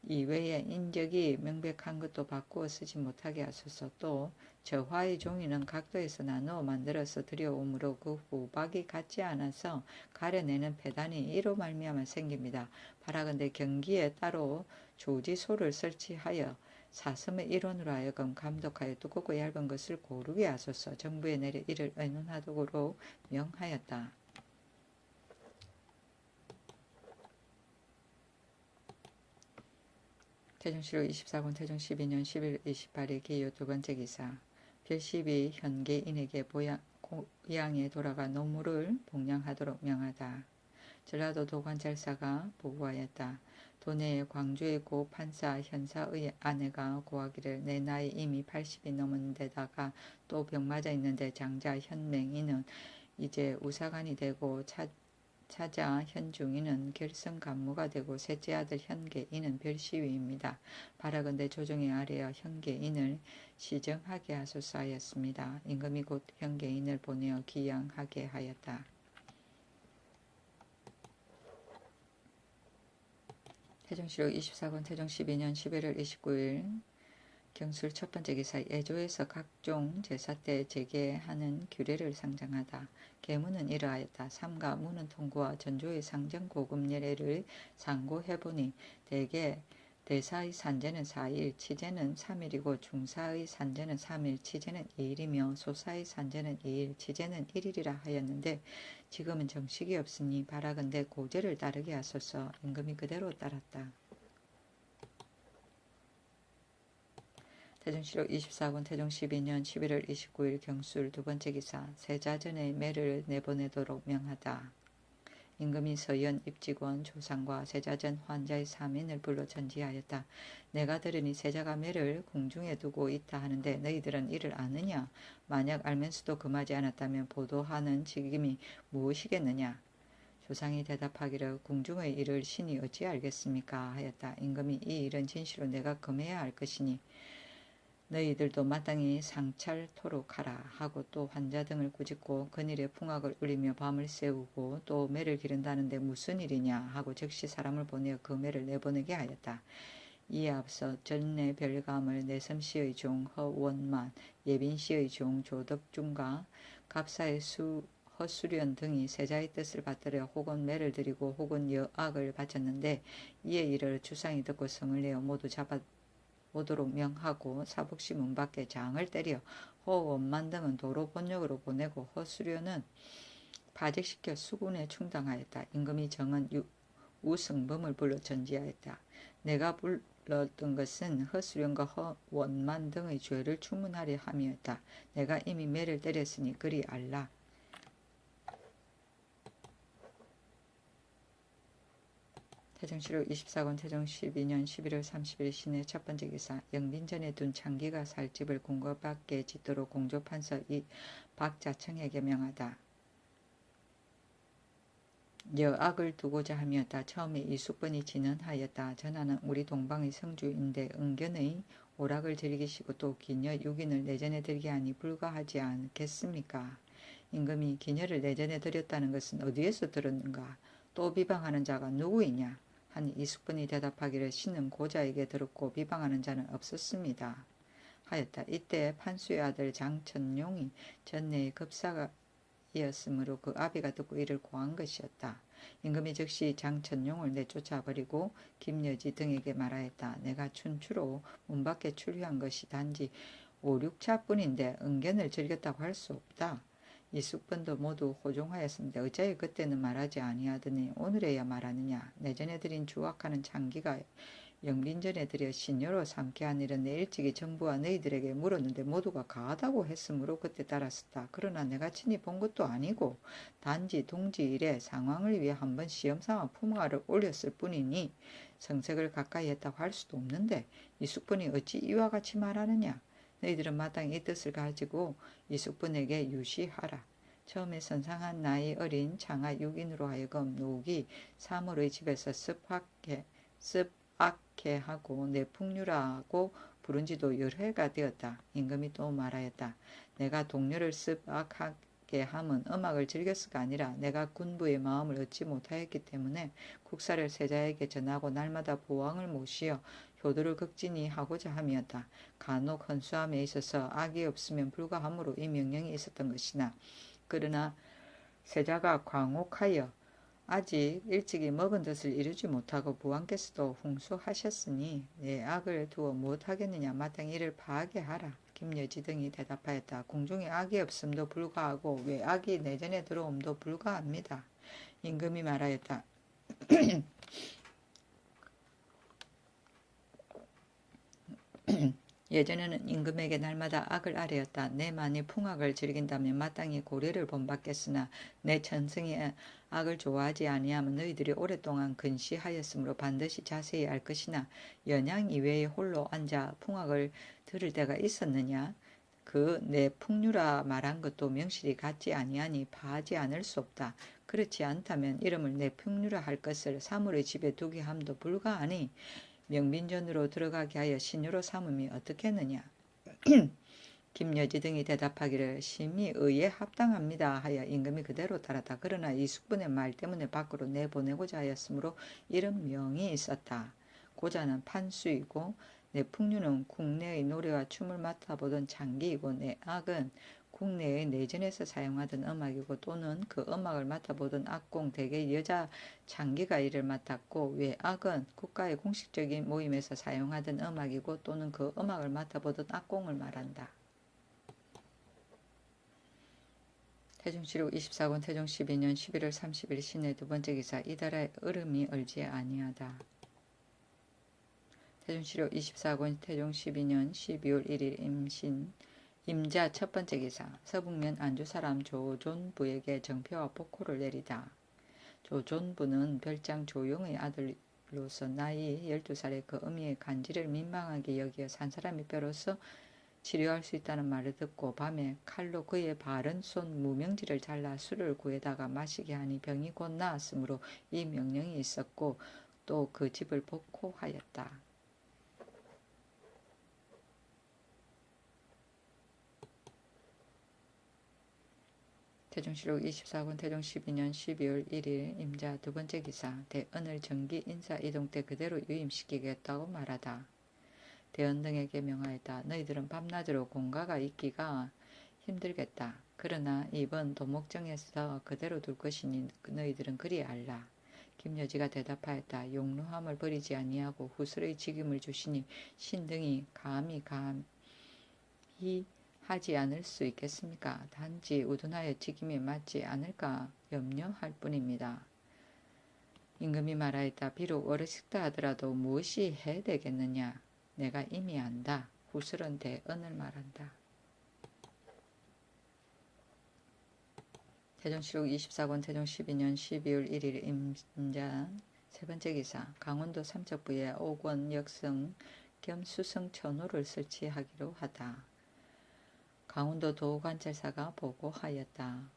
Speaker 1: 이외에 인적이 명백한 것도 바꾸어 쓰지 못하게 하소서. 또 저화의 종이는 각도에서 나누어 만들어서 들여오므로 그 후박이 같지 않아서 가려내는 폐단이 이로 말미암아 생깁니다. 바라건대 경기에 따로 조지소를 설치하여 사슴의 일원으로 하여금 감독하여 두껍고 얇은 것을 고르게 하소서. 정부에 내려 이를 의논하도록 명하였다. 태종시로 24권 태종 12년 11월 28일 기유 두 번째 기사 별십이 현계인에게 고향에 돌아가 노무를 봉양하도록 명하다. 전라도 도관찰사가 보고하였다. 도내에 광주의 고 판사 현사의 아내가 고하기를 내 나이 이미 80이 넘은 데다가 또 병 맞아 있는데 장자 현맹이는 이제 우사관이 되고 차자 현중이는 결성 간무가 되고 셋째 아들 현계인은 별시위입니다. 바라건대 조정에 아뢰어 현계인을 시정하게 하소서 하였습니다. 임금이 곧 현계인을 보내어 기양하게 하였다. 태종시로 24권 태종 12년 11월 29일 경술 첫 번째 기사 애조에서 각종 제사 때 제게하는 규례를 상정하다. 계문은 이러하였다. 삼가 무는 통구와 전조의 상정 고금 예례를 상고해보니 대개 대사의 산제는 4일, 치제는 3일이고 중사의 산제는 3일, 치제는 2일이며 소사의 산제는 2일, 치제는 1일이라 하였는데 지금은 정식이 없으니 바라건대 고제를 따르게 하소서. 임금이 그대로 따랐다. 태종시로 24권 태종 12년 11월 29일 경술 두 번째 기사 세자전의 매를 내보내도록 명하다. 임금이 서연 입직원 조상과 세자전 환자의 사민을 불러 전지하였다. 내가 들으니 세자가 매를 궁중에 두고 있다 하는데 너희들은 이를 아느냐? 만약 알면서도 금하지 않았다면 보도하는 직임이 무엇이겠느냐? 조상이 대답하기를 궁중의 일을 신이 어찌 알겠습니까? 하였다. 임금이 이 일은 진실로 내가 금해야 할 것이니 너희들도 마땅히 상찰토록 하라 하고 또 환자 등을 꾸짖고 그늘에 풍악을 울리며 밤을 새우고 또 매를 기른다는데 무슨 일이냐 하고 즉시 사람을 보내어 그 매를 내보내게 하였다. 이에 앞서 전내 별감을 내섬시의 종 허원만, 예빈시의 종 조덕중과 갑사의 허수련 등이 세자의 뜻을 받들어 혹은 매를 드리고 혹은 여악을 바쳤는데 이에 이를 주상이 듣고 성을 내어 모두 오도록 명하고 사복시 문 밖에 장을 때려 허원만 등은 도로 본역으로 보내고 허수련은 파직시켜 수군에 충당하였다. 임금이 정은 우승범을 불러 전지하였다. 내가 불렀던 것은 허수련과 허원만 등의 죄를 추문하려 함이었다. 내가 이미 매를 때렸으니 그리 알라. 태정실록 24권 태정 12년 11월 30일 신의 첫 번째 기사. 영빈전에 둔 창기가 살 집을 궁궐밖에 짓도록 공조판서 이 박자청에게 명하다. 여악을 두고자 함이었다. 처음에 이숙번이 진언하였다. 전하는 우리 동방의 성주인데 은견의 오락을 즐기시고 또 기녀 6인을 내전에 들게 하니 불가하지 않겠습니까? 임금이 기녀를 내전에 들였다는 것은 어디에서 들었는가? 또 비방하는 자가 누구이냐? 하니 이숙번이 대답하기를 신은 고자에게 들었고 비방하는 자는 없었습니다. 하였다. 이때 판수의 아들 장천용이 전내의 급사이었으므로 그 아비가 듣고 이를 고한 것이었다. 임금이 즉시 장천용을 내쫓아 버리고 김여지 등에게 말하였다. 내가 춘추로 문 밖에 출휘한 것이 단지 5, 6차뿐인데 은견을 즐겼다고 할 수 없다. 이숙번도 모두 호종하였습니다. 어찌하여 그때는 말하지 아니하더니 오늘에야 말하느냐. 내전에 들인 주악하는 창기가 영빈전에 들여 신녀로 삼게 한 일은 내 일찍이 정부와 너희들에게 물었는데 모두가 가하다고 했으므로 그때 따랐었다. 그러나 내가 친히 본 것도 아니고 단지 동지일에 상황을 위해 한번 시험삼아 품화를 올렸을 뿐이니 성색을 가까이 했다고 할 수도 없는데 이숙번이 어찌 이와 같이 말하느냐. 너희들은 마땅히 이 뜻을 가지고 이숙번에게 유시하라. 처음에 선상한 나이 어린 장하 6인으로 하여금 노기 사물의 집에서 습악해 하고 내풍류라고 부른 지도 열해가 되었다. 임금이 또 말하였다. 내가 동료를 습악하게 함은 음악을 즐겼을까 아니라 내가 군부의 마음을 얻지 못하였기 때문에 국사를 세자에게 전하고 날마다 보왕을 모시어 효도를 극진히 하고자 함이었다. 간혹 헌수함에 있어서 악이 없으면 불가함으로 이 명령이 있었던 것이나 그러나 세자가 광혹하여 아직 일찍이 먹은 뜻을 이루지 못하고 부왕께서도 훈수하셨으니 내 악을 두어 무엇하겠느냐. 마땅히 이를 파하게 하라. 김여지 등이 대답하였다. 궁중에 악이 없음도 불가하고 왜 악이 내전에 들어옴도 불가합니다. 임금이 말하였다. 예전에는 임금에게 날마다 악을 아뢰었다. 내만이 풍악을 즐긴다면 마땅히 고려를 본받겠으나 내 천성이 악을 좋아하지 아니하면 너희들이 오랫동안 근시하였으므로 반드시 자세히 알 것이나 연양 이외에 홀로 앉아 풍악을 들을 때가 있었느냐? 그 내 풍류라 말한 것도 명실이 같지 아니하니 파하지 않을 수 없다. 그렇지 않다면 이름을 내 풍류라 할 것을 사물의 집에 두게 함도 불가하니 명빈전으로 들어가게 하여 신유로 삼음이 어떻겠느냐. 김여지 등이 대답하기를 심히 의에 합당합니다 하여 임금이 그대로 따랐다. 그러나 이숙번의 말 때문에 밖으로 내보내고자 하였으므로 이런 명이 있었다. 고자는 판수이고 내 풍류는 국내의 노래와 춤을 맡아보던 장기이고 내 악은 국내의 내전에서 사용하던 음악이고 또는 그 음악을 맡아보던 악공 대개 여자 장기가 이를 맡았고 외악은 국가의 공식적인 모임에서 사용하던 음악이고 또는 그 음악을 맡아보던 악공을 말한다. 태종실록 24권 태종 12년 11월 30일 신의 두 번째 기사. 이달에 얼음이 얼지 아니하다. 태종실록 24권 태종 12년 12월 1일 임자 첫 번째 기사. 서북면 안주사람 조존부에게 정표와 복호를 내리다. 조존부는 별장 조용의 아들로서 나이 12살의 그 어미의 간지를 민망하게 여기어 산 사람이 뼈로서 치료할 수 있다는 말을 듣고 밤에 칼로 그의 바른 손 무명지를 잘라 술을 구해다가 마시게 하니 병이 곧 나았으므로 이 명령이 있었고 또 그 집을 복호하였다. 태종실록 24권 태종 12년 12월 1일 임자 두 번째 기사 대언을 정기 인사 이동 때 그대로 유임시키겠다고 말하다. 대언 등에게 명하였다. 너희들은 밤낮으로 공가가 있기가 힘들겠다. 그러나 이번 도목정에서 그대로 둘 것이니 너희들은 그리 알라. 김여지가 대답하였다. 용루함을 버리지 아니하고 후술의 직임을 주시니 신등이 감히 하지 않을 수 있겠습니까? 단지 우둔하여 직임이 맞지 않을까 염려할 뿐입니다. 임금이 말하였다. 비록 어르식다 하더라도 무엇이 해야 되겠느냐? 내가 이미 안다. 후술은 대언을 말한다. 태종실록 24권 태종 12년 12월 1일 임자 세 번째 기사 강원도 삼척부에 옥원 역성 겸 수성 천호를 설치하기로 하다. 강원도 도관찰사가 보고하였다.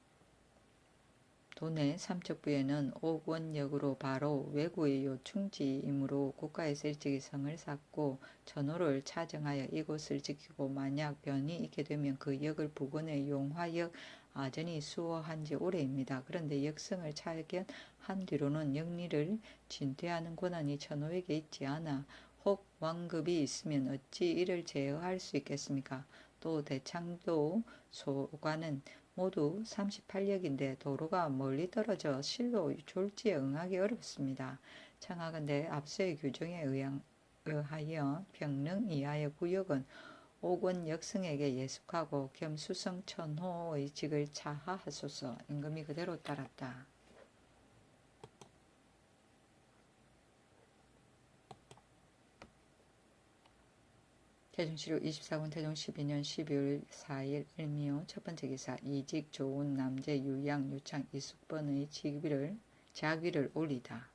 Speaker 1: 도내 삼척부에는 옥원역으로 바로 외구의 요충지이므로 국가에서 일찍이 성을 쌓고 천호를 차정하여 이곳을 지키고 만약 변이 있게 되면 그 역을 부근의 용화역 아전이 수호한 지 오래입니다. 그런데 역성을 차견한 뒤로는 역리를 진퇴하는 권한이 천호에게 있지 않아 혹 왕급이 있으면 어찌 이를 제어할 수 있겠습니까? 또 대창도 소관은 모두 38역인데 도로가 멀리 떨어져 실로 졸지에 응하기 어렵습니다. 청하건대 앞서의 규정에 의하여 병릉 이하의 구역은 옥원 역승에게 예속하고 겸 수성 천호의 직을 차하하소서. 임금이 그대로 따랐다. 태종실록 24권 태종 12년 12월 4일 을미호 첫 번째 기사 이직 조운 남재 유양 유창 이숙번의 자귀를 올리다.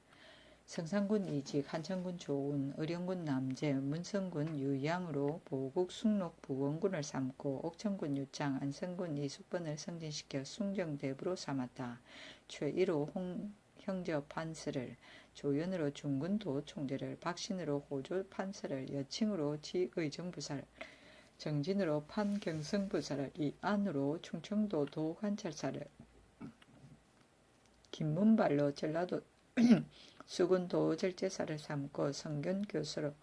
Speaker 1: 성산군 이직 한천군 조운 의령군 남재 문성군 유양으로 보국 숙록 부원군을 삼고 옥천군 유창 안성군 이숙번을 승진시켜 숭정대부로 삼았다. 최1호 형저 판서를 조연으로 중군도 총재를 박신으로 호조 판서를 여칭으로 지의정부사를 정진으로 판경성부사를 이안으로 충청도 도관찰사를 김문발로 전라도 수군도 절제사를 삼고 성균교수로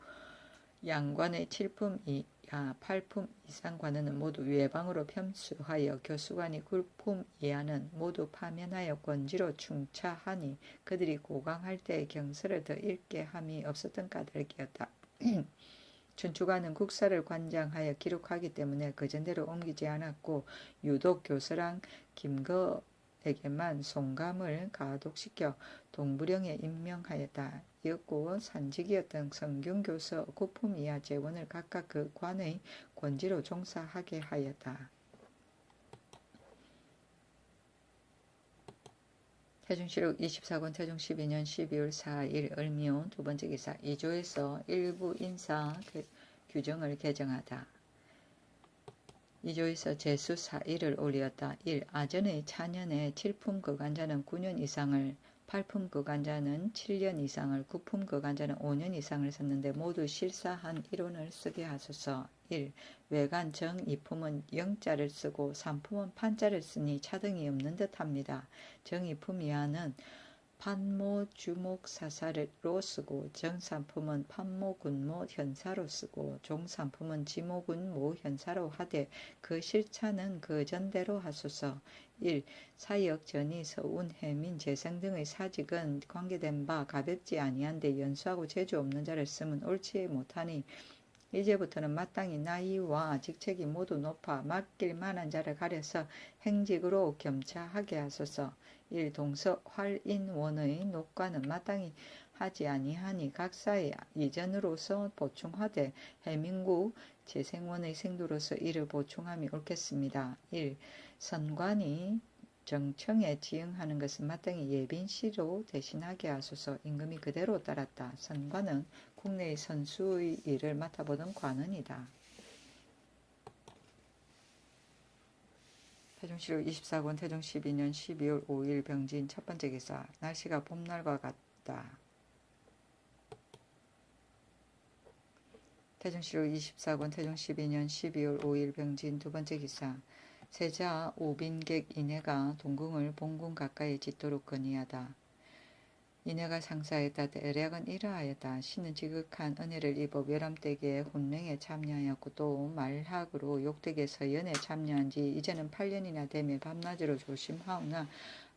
Speaker 1: 양관의 7품 이하 8품 이상 관원은 모두 외방으로 편수하여 교수관이 9품 이하는 모두 파면하여 권지로 충차하니 그들이 고강할 때의 경서를 더 읽게 함이 없었던 까닭이었다. 춘추관은 국사를 관장하여 기록하기 때문에 그전대로 옮기지 않았고 유독 교서랑 김거에게만 송감을 가독시켜 동부령에 임명하였다. 이었고 산직이었던 성균교서 9품 이하 재원을 각각 그 관의 권지로 종사하게 하였다. 태종실록 24권 태종 12년 12월 4일 을미호 두 번째 기사 2조에서 일부 인사 규정을 개정하다. 2조에서 제수 4일을 올렸다. 1. 아전의 차년에 7품 거간자는 9년 이상을 8품 거간자는 7년 이상을 9품 거간자는 5년 이상을 썼는데 모두 실사한 일원을 쓰게 하소서. 1. 외간 정 2품은 영자를 쓰고 3품은 판자를 쓰니 차등이 없는 듯합니다. 정 2품 이하는 판모 주목 사사로 쓰고 정 3품은 판모 군모 현사로 쓰고 종 3품은 지모 군모 현사로 하되 그 실차는 그 전대로 하소서. 1. 사역 전이 서운 해민 재생 등의 사직은 관계된 바 가볍지 아니한데 연수하고 재주 없는 자를 쓰면 옳지 못하니 이제부터는 마땅히 나이와 직책이 모두 높아 맡길 만한 자를 가려서 행직으로 겸차하게 하소서. 1. 동서 활인원의 녹과는 마땅히 하지 아니하니 각사의 이전으로서 보충하되 해민국 재생원의 생도로서 이를 보충함이 옳겠습니다. 1. 선관이 정청에 지응하는 것은 마땅히 예빈시로 대신하게 하소서. 임금이 그대로 따랐다. 선관은 국내의 선수의 일을 맡아보던 관원이다. 태종실록 24권 태종 12년 12월 5일 병진 첫 번째 기사. 날씨가 봄날과 같다. 태종실록 24권 태종 12년 12월 5일 병진 두 번째 기사. 세자 오빈객 이내가 동궁을 본궁 가까이 짓도록 건의하다. 이내가 상사했다. 대략은 이러하였다. 신은 지극한 은혜를 입어 외람되게 혼명에 참여하였고 또 말학으로 욕되게 서연에 참여한 지 이제는 8년이나 되며 밤낮으로 조심하오나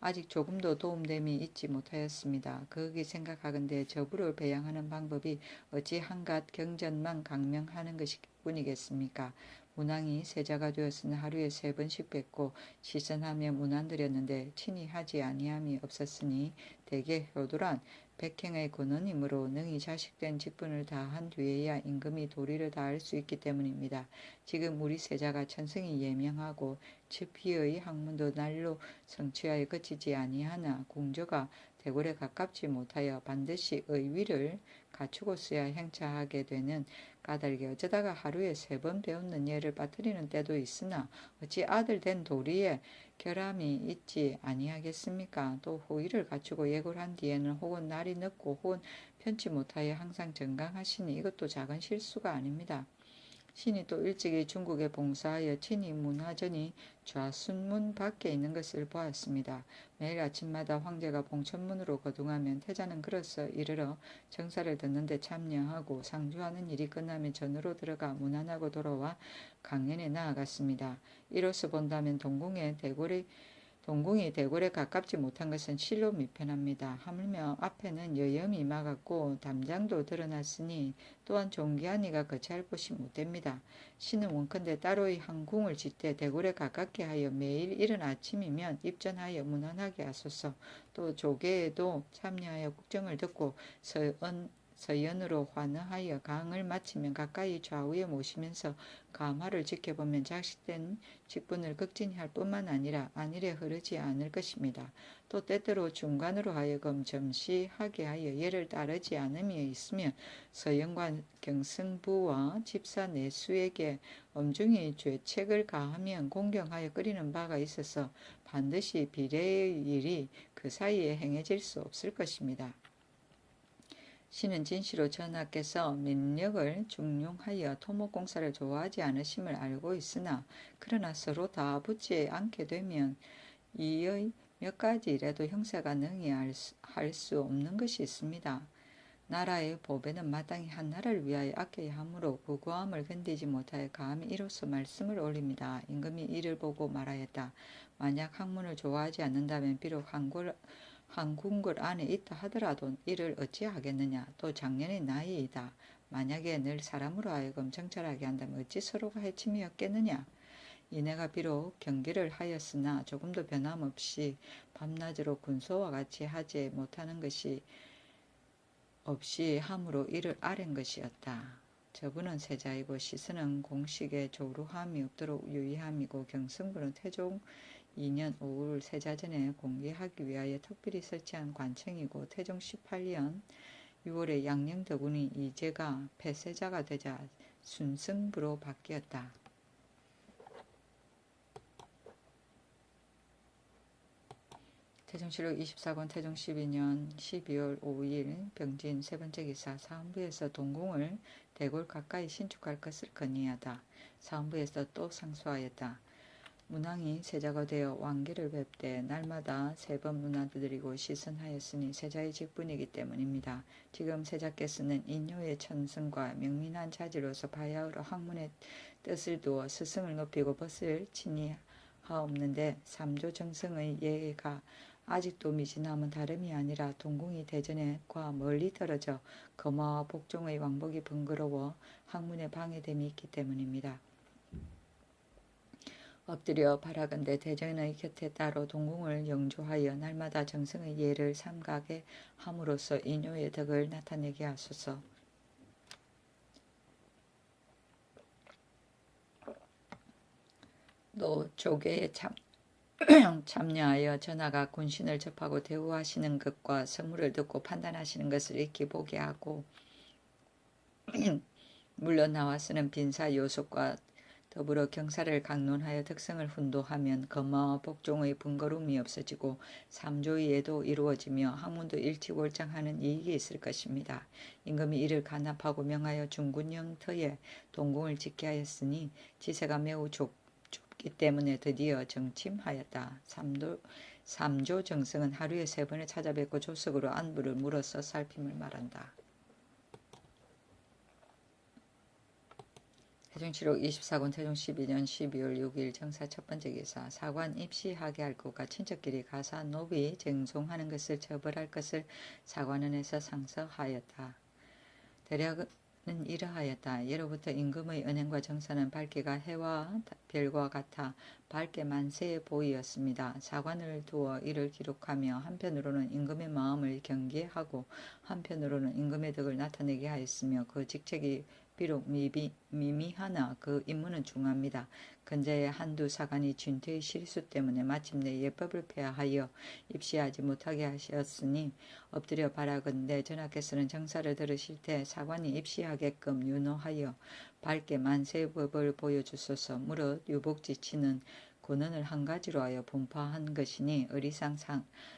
Speaker 1: 아직 조금도 도움됨이 있지 못하였습니다. 거기 생각하건대 저부를 배양하는 방법이 어찌 한갓 경전만 강명하는 것뿐이겠습니까? 문왕이 세자가 되었으나 하루에 3번씩 뵙고 시선하며 문안드렸는데 친히 하지 아니함이 없었으니 대개 효도란 백행의 근원이므로 능히 자식된 직분을 다한 뒤에야 임금이 도리를 다할 수 있기 때문입니다. 지금 우리 세자가 천성이 예명하고 측피의 학문도 날로 성취하여 그치지 아니하나 궁조가 대궐에 가깝지 못하여 반드시 의위를 갖추고서야 행차하게 되는 까닭에 어쩌다가 하루에 3번 배우는 예를 빠뜨리는 때도 있으나 어찌 아들 된 도리에 결함이 있지 아니하겠습니까? 또 호의를 갖추고 예고를 한 뒤에는 혹은 날이 늦고 혹은 편치 못하여 항상 정강하시니 이것도 작은 실수가 아닙니다. 신이 또 일찍이 중국에 봉사하여 친히 문화전이 좌순문 밖에 있는 것을 보았습니다. 매일 아침마다 황제가 봉천문으로 거둥하면 태자는 걸어서 이르러 정사를 듣는데 참여하고 상주하는 일이 끝나면 전으로 들어가 문안하고 돌아와 강연에 나아갔습니다. 이로써 본다면 동궁이 대궐에 가깝지 못한 것은 실로 미편합니다. 하물며 앞에는 여염이 막았고 담장도 드러났으니 또한 존귀한 이가 거치할 곳이 못됩니다. 신은 원컨대 따로의 한 궁을 짓되 대궐에 가깝게 하여 매일 이른 아침이면 입전하여 문안하게 하소서. 또 조계에도 참여하여 국정을 듣고 서연으로 환호하여 강을 마치면 가까이 좌우에 모시면서 감화를 지켜보면 자식된 직분을 극진히 할 뿐만 아니라 안일에 흐르지 않을 것입니다. 또 때때로 중간으로 하여금 점시하게 하여 예를 따르지 않음이 있으면 서연과 경승부와 집사 내수에게 엄중히 죄책을 가하면 공경하여 끓이는 바가 있어서 반드시 비례의 일이 그 사이에 행해질 수 없을 것입니다. 신은 진시로 전하께서 민력을 중용하여 토목공사를 좋아하지 않으심을 알고 있으나 그러나 서로 다 붙지 않게 되면 이의 몇 가지라도 형사가 능히 할 수 없는 것이 있습니다. 나라의 보배는 마땅히 한 나라를 위하여 아껴야 하므로 그 고함을 견디지 못하여 감히 이로써 말씀을 올립니다. 임금이 이를 보고 말하였다. 만약 학문을 좋아하지 않는다면 비록 한 궁궐 안에 있다 하더라도 이를 어찌하겠느냐. 또 작년의 나이이다. 만약에 늘 사람으로 하여금 정찰하게 한다면 어찌 서로가 해침이었겠느냐. 이내가 비록 경기를 하였으나 조금도 변함없이 밤낮으로 군소와 같이 하지 못하는 것이 없이 함으로 이를 아랜 것이었다. 저분은 세자이고 시선은 공식에 조루함이 없도록 유의함이고 경승부는 태종 2년 5월 세자전에 공개하기 위하여 특별히 설치한 관청이고 태종 18년 6월에 양녕덕운이 이제가 폐세자가 되자 순승부로 바뀌었다. 태종실록 24권 태종 12년 12월 5일 병진 세 번째 기사. 사헌부에서 동궁을 대궐 가까이 신축할 것을 건의하다. 사헌부에서 또 상소하였다. 문왕이 세자가 되어 왕기를 뵙되 날마다 3번 문안드리고 시선하였으니 세자의 직분이기 때문입니다. 지금 세자께서는 인효의 천승과 명민한 자지로서 바야흐로 학문의 뜻을 두어 스승을 높이고 벗을 친히 하옵는데 삼조 정성의 예가 아직도 미진함은 다름이 아니라 동궁이 대전에 과 멀리 떨어져 거마와 복종의 왕복이 번거로워 학문에 방해됨이 있기 때문입니다. 엎드려 바라건대 대전의 곁에 따로 동궁을 영조하여 날마다 정성의 예를 삼가게 함으로써 인효의 덕을 나타내게 하소서. 또 조계의 참여하여 전하가 군신을 접하고 대우하시는 것과 성물을 듣고 판단하시는 것을 익히 보게 하고 물러나와 쓰는 빈사 요속과 더불어 경사를 강론하여 덕성을 훈도하면 검화와 복종의 번거로움이 없어지고 삼조의에도 이루어지며 학문도 일치월장하는 이익이 있을 것입니다. 임금이 이를 간합하고 명하여 중군영터에 동궁을 짓게 하였으니 지세가 매우 좁기 때문에 드디어 정침하였다. 삼조 정성은 하루에 3번을 찾아뵙고 조석으로 안부를 물어서 살핌을 말한다. 태종칠록 24권 태종 12년 12월 6일 정사 첫 번째 기사 사관 입시하게 할 것과 친척끼리 가사 노비 쟁송하는 것을 처벌할 것을 사관원에서 상서하였다. 대략은 이러하였다. 예로부터 임금의 은행과 정사는 밝기가 해와 별과 같아 밝게 만세해 보이었습니다. 사관을 두어 이를 기록하며 한편으로는 임금의 마음을 경계하고 한편으로는 임금의 덕을 나타내게 하였으며 그 직책이 비록 미미하나 그 임무는 중합니다. 근자의 한두 사관이 준퇴의 실수 때문에 마침내 예법을 폐하여 입시하지 못하게 하셨으니 엎드려 바라건대 전하께서는 정사를 들으실 때 사관이 입시하게끔 윤호하여 밝게 만세법을 보여주소서. 무릇 유복지치는 권한을 한 가지로 하여 분파한 것이니 의리상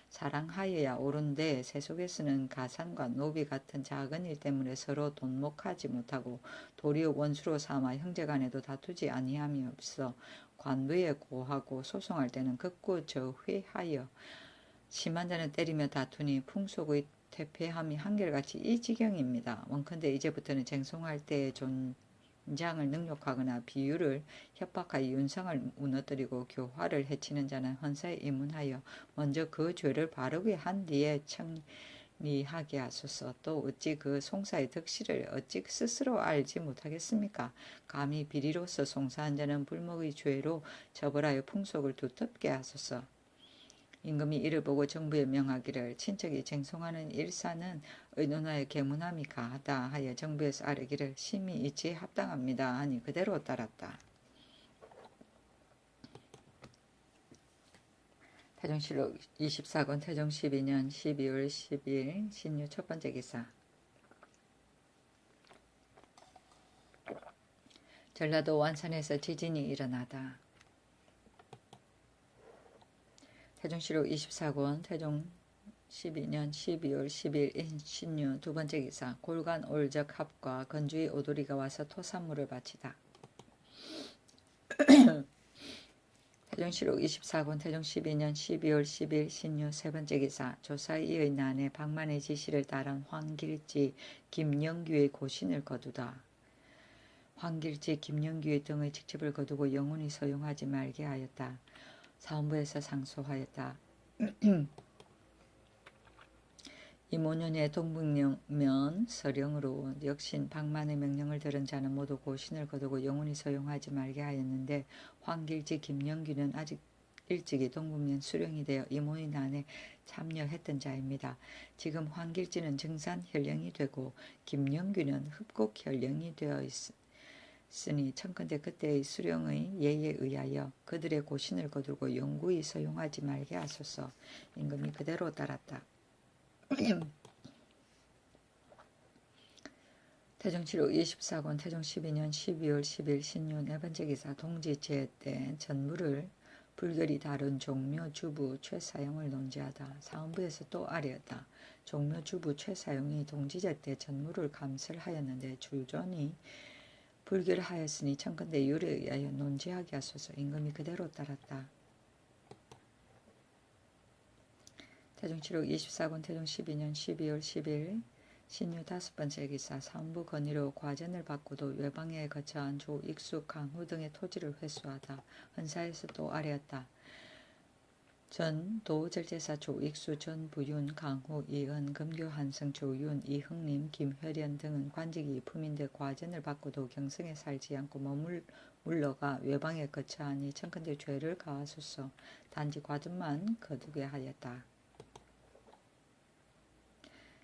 Speaker 1: 사랑하여야 옳은데 세속에서는 가산과 노비 같은 작은 일 때문에 서로 돈목하지 못하고 도리어 원수로 삼아 형제간에도 다투지 아니함이 없어 관부에 고하고 소송할 때는 극구 저회하여 심한 자는 때리며 다투니 풍속의 퇴폐함이 한결같이 이 지경입니다. 원컨대 이제부터는 쟁송할 때의 존장을 능욕하거나 비유를 협박하여 윤성을 무너뜨리고 교화를 해치는 자는 헌사에 입문하여 먼저 그 죄를 바르게 한 뒤에 청리하게 하소서. 또 어찌 그 송사의 덕실을 어찌 스스로 알지 못하겠습니까? 감히 비리로서 송사한 자는 불목의 죄로 처벌하여 풍속을 두텁게 하소서. 임금이 이를 보고 정부에 명하기를 친척이 쟁송하는 일사는 의논하여 계문함이 가하다 하여 정부에서 아뢰기를 심히 이치에 합당합니다 하니 그대로 따랐다. 태종실록 24권 태종 12년 12월 10일 신유 첫 번째 기사 전라도 완산에서 지진이 일어나다. 태종실록 24권 태종 12년 12월 10일 신유 두 번째 기사 골간 올적 합과 건주의 오도리가 와서 토산물을 바치다. 태종실록 24권 태종 12년 12월 10일 신유 세 번째 기사 조사이의 난에 박만의 지시를 따른 황길지 김영규의 고신을 거두다. 황길지 김영규의 등의 직첩을 거두고 영원히 소용하지 말게 하였다. 사헌부에서 상소하였다. 이모년의 동북면 서령으로 역신 박만의 명령을 들은 자는 모두 고신을 거두고 영원히 소용하지 말게 하였는데 황길지 김영규는 아직 일찍이 동북면 수령이 되어 이모의 난에 참여했던 자입니다. 지금 황길지는 정산 현령이 되고 김영규는 흡곡 현령이 되어 있으니 청컨대 그때의 수령의 예에 의하여 그들의 고신을 거두고 영구히 소용하지 말게 하소서. 임금이 그대로 따랐다. 태종칠록 24권 태종 12년 12월 10일 신유 네 번째 기사 동지제 때 전무를 불결히 다룬 종묘 주부 최사용을 논지하다. 사헌부에서 또 아뢰었다. 종묘 주부 최사용이 동지제 때 전무를 감설하였는데 줄존이 불결하였으니 청컨대 율에 의하여 논지하게 하소서. 임금이 그대로 따랐다. 태종칠록 24권 태종 12년 12월 10일 신유 다섯 번째 기사 사헌부 건의로 과전을 받고도 외방에 거처한 조 익숙 강후 등의 토지를 회수하다. 헌사에서 또 아뢰었다. 전 도절제사 조 익수 전 부윤 강후 이은 금교 한성 조윤 이흥림 김혈연 등은 관직이 품인데 과전을 받고도 경성에 살지 않고 물러가 외방에 거처하니 청컨대 죄를 가하소서. 단지 과전만 거두게 하였다.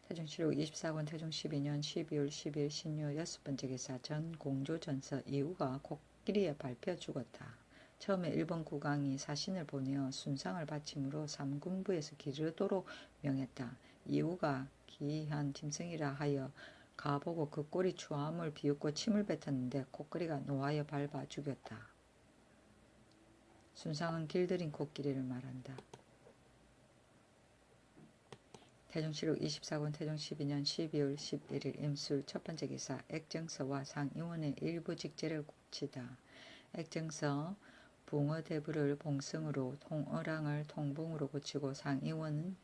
Speaker 1: 태종실록 24권 태종 12년 12월 10일 신유 여섯 번째 기사 전 공조전서 이후가 코끼리에 밟혀 죽었다. 처음에 일본 국왕이 사신을 보내어 순상을 바침으로 삼군부에서 기르도록 명했다. 이후가 기이한 짐승이라 하여 가보고 그 꼴이 추함을 비웃고 침을 뱉었는데 코끼리가 노하여 밟아 죽였다. 순상은 길들인 코끼리를 말한다. 태종실록 24권 태종 12년 12월 11일 임술 첫 번째 기사 액정서와 상의원의 일부 직제를 고치다. 액정서 붕어대부를 봉승으로 통어랑을 통봉으로 고치고 상의원은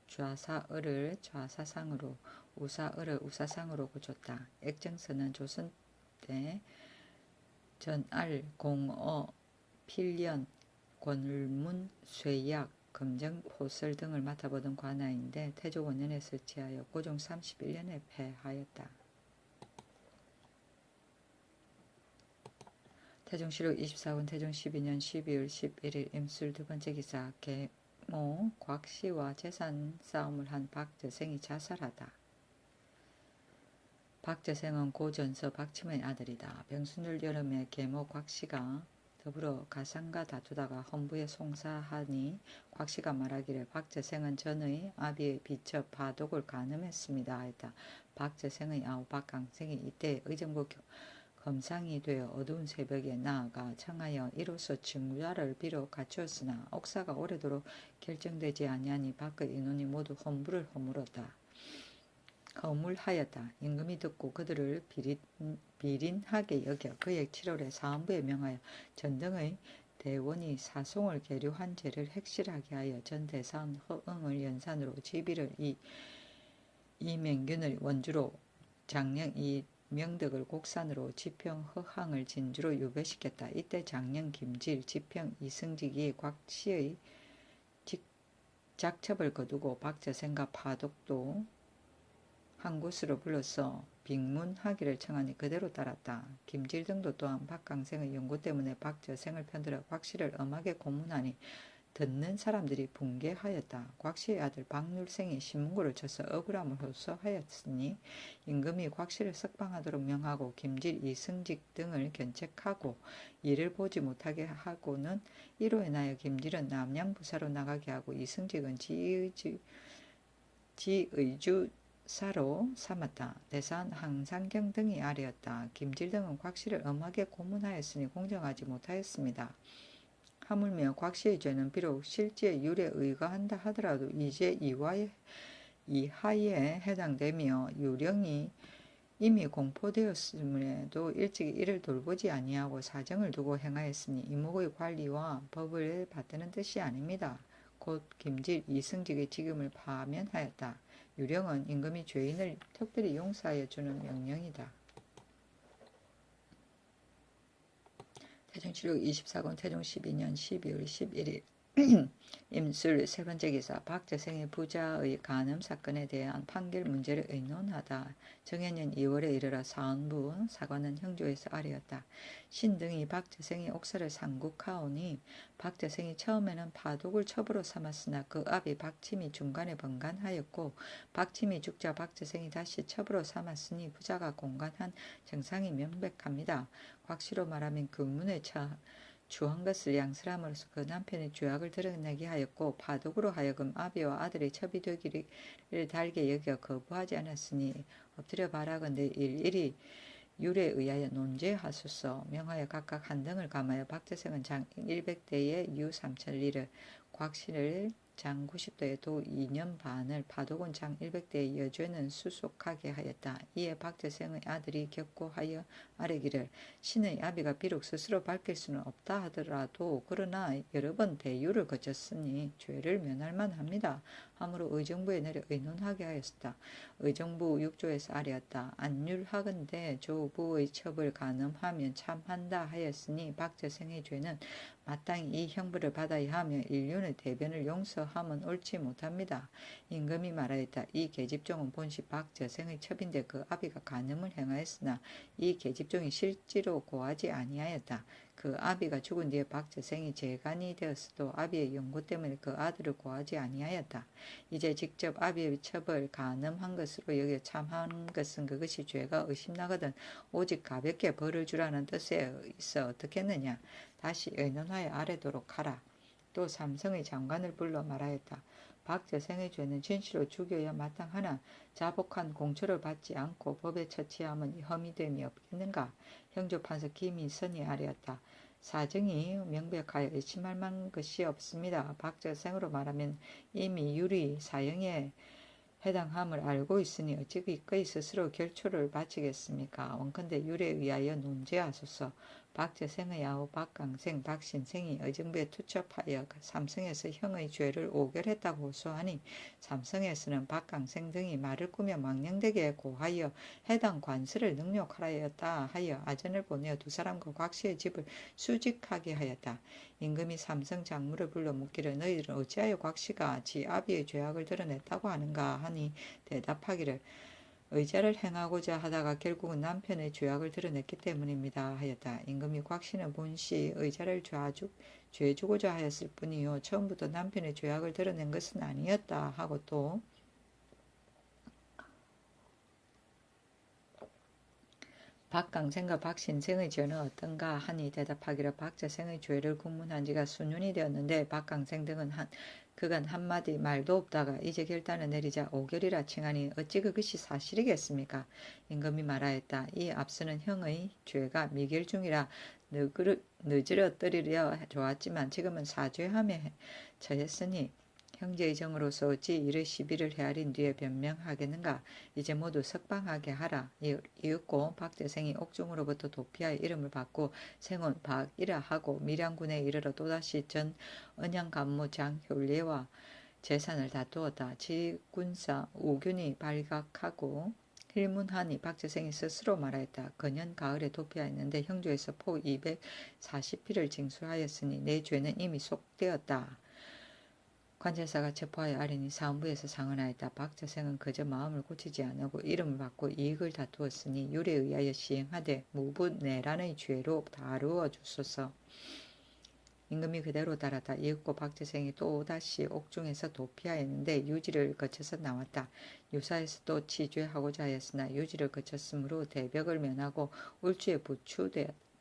Speaker 1: 좌사을을 좌사상으로 우사을을 우사상으로 고쳤다. 액정서는 조선 때 전알, 공어, 필련, 권을문, 쇠약, 금정, 포설 등을 맡아보던 관아인데 태조 5년에 설치하여 고종 31년에 폐하였다. 태종실록 24권 태종 12년 12월 11일 임술 두 번째 기사 계모 곽씨와 재산 싸움을 한 박저생이 자살하다. 박저생은 고전서 박침의 아들이다. 병순절 여름에 계모 곽씨가 더불어 가상과 다투다가 헌부에 송사하니 곽씨가 말하기를 박저생은 전의 아비의 비첩 바독을 간음했습니다 했다. 박저생의 아우 박강생이 이때 의정부 검상이 되어 어두운 새벽에 나아가 청하여 이로써 증자를 비로 갖추었으나 옥사가 오래도록 결정되지 아니하니 밖의 인원이 모두 헌부를 허물하였다. 임금이 듣고 그들을 비린하게 여겨 그의 7월에 사헌부에 명하여 전등의 대원이 사송을 계류한 죄를 핵실하게 하여 전 대사원 허응을 연산으로 지비를 이명균을 원주로 장령 이명덕을 곡산으로 지평 허항을 진주로 유배시켰다. 이때 장령 김질 지평 이승직이 곽씨의 작첩을 거두고 박저생과 파독도 한 곳으로 불러서 빅문하기를 청하니 그대로 따랐다. 김질 등도 또한 박강생의 연고 때문에 박저생을 편들어 곽씨를 엄하게 고문하니 듣는 사람들이 붕괴하였다. 곽씨의 아들 박률생이 신문고를 쳐서 억울함을 호소하였으니 임금이 곽씨를 석방하도록 명하고 김질, 이승직 등을 견책하고 이를 보지 못하게 하고는 이로 인하여 김질은 남양부사로 나가게 하고 이승직은 지의주 사로 삼았다. 대사원 항상경 등이 아래였다. 김질 등은 곽씨를 엄하게 고문하였으니 공정하지 못하였습니다. 하물며 곽씨의 죄는 비록 실제 율에 의거한다 하더라도 이제 이하에 해당되며 유령이 이미 공포되었음에도 일찍 이를 돌보지 아니하고 사정을 두고 행하였으니 이목의 관리와 법을 받드는 뜻이 아닙니다. 곧 김질, 이승직의 직임을 파면하였다. 유령은 임금이 죄인을 특별히 용서하여 주는 명령이다. 태종실록 24권 태종 12년 12월 11일 임술 세 번째 기사 박저생의 부자의 간음 사건에 대한 판결 문제를 의논하다. 정해년 2월에 이르러 사헌부 사관은 형조에서 아래였다. 신등이 박저생이 옥사를 상국하오니 박저생이 처음에는 파독을 첩으로 삼았으나 그 아비 박침이 중간에 번간하였고 박침이 죽자 박저생이 다시 첩으로 삼았으니 부자가 공간한 정상이 명백합니다. 곽씨로 말하면 금문에 주한 것을 양설함으로써 그 남편의 죄악을 드러내게 하였고 파독으로 하여금 아비와 아들의 첩이 되기를 달게 여겨 거부하지 않았으니 엎드려 바라건대 일일이 율에 의하여 논죄하소서. 명하여 각각 한 등을 감하여 박저생은 장 100대에 유 3천리를 곽씨를 장 90대에 도 2년 반을 파독은 장 100대의 여죄는 수속하게 하였다. 이에 박저생의 아들이 격고하여 아뢰기를 신의 아비가 비록 스스로 밝힐 수는 없다 하더라도 그러나 여러 번 대유를 거쳤으니 죄를 면할 만합니다. 함으로 의정부에 내려 의논하게 하였다. 의정부 6조에서 아뢰었다. 안율하건대 조부의 첩을 간음하면 참한다 하였으니 박저생의 죄는 마땅히 이 형벌을 받아야 하며 인륜의 대변을 용서함은 옳지 못합니다. 임금이 말하였다. 이 계집종은 본시 박저생의 첩인데 그 아비가 간음을 행하였으나 이 계집종이 실제로 고하지 아니하였다. 그 아비가 죽은 뒤에 박저생이 재간이 되었어도 아비의 연고 때문에 그 아들을 고하지 아니하였다. 이제 직접 아비의 처벌 가늠한 것으로 여겨 참한 것은 그것이 죄가 의심나거든 오직 가볍게 벌을 주라는 뜻에 있어 어떻겠느냐. 다시 의논하여 아래도록 하라. 또 삼성의 장관을 불러 말하였다. 박재생의 죄는 진실로 죽여야 마땅하나 자복한 공처를 받지 않고 법에 처치함은 혐의됨이 없겠는가. 형조판서 김희선이 아뢰었다. 사정이 명백하여 의심할 만한 것이 없습니다. 박재생으로 말하면 이미 유리 사형에 해당함을 알고 있으니 어찌 기꺼이 스스로 결초를 바치겠습니까? 원컨대 율에 의하여 논제하소서. 박재생의 아우 박강생, 박신생이 의정부에 투첩하여 삼성에서 형의 죄를 오결했다고 호소하니 삼성에서는 박강생 등이 말을 꾸며 망령되게 고하여 해당 관서를 능욕하였다 하여 아전을 보내어 두 사람과 곽씨의 집을 수직하게 하였다. 임금이 삼성 장무를 불러 묻기를 너희들은 어찌하여 곽씨가 지 아비의 죄악을 드러냈다고 하는가 하니 대답하기를 의자를 행하고자 하다가 결국은 남편의 죄악을 드러냈기 때문입니다 하였다. 임금이 곽씨는 본시 의자를 죄주고자 하였을 뿐이요 처음부터 남편의 죄악을 드러낸 것은 아니었다 하고 또 박강생과 박신생의 죄는 어떤가 하니 대답하기를 박재생의 죄를 국문한 지가 수년이 되었는데 박강생 등은 그간 한마디 말도 없다가 이제 결단을 내리자 오결이라 칭하니 어찌 그것이 사실이겠습니까? 임금이 말하였다. 이 앞서는 형의 죄가 미결 중이라 늦으러뜨리려 좋았지만 지금은 사죄함에 처했으니 형제의 정으로서 어찌 이를 시비를 헤아린 뒤에 변명하겠는가. 이제 모두 석방하게 하라. 이윽고 박재생이 옥중으로부터 도피하여 이름을 받고 생온 박이라 하고 밀양군에 이르러 또다시 전 언양간무 장효례와 재산을 다투었다. 지군사 우균이 발각하고 힐문하니 박재생이 스스로 말하였다. 그년 가을에 도피하였는데 형조에서 포 240피를 징수하였으니 내 죄는 이미 속되었다. 관제사가 체포하여 아뢰니 사헌부에서 상언하였다. 박재생은 그저 마음을 고치지 않고 이름을 받고 이익을 다투었으니 율에 의하여 시행하되 무분내란의 죄로 다루어 주소서. 임금이 그대로 따랐다. 이윽고 박재생이 또다시 옥중에서 도피하였는데 유지를 거쳐서 나왔다. 유사에서 또 치죄하고자 하였으나 유지를 거쳤으므로 대벽을 면하고 울주에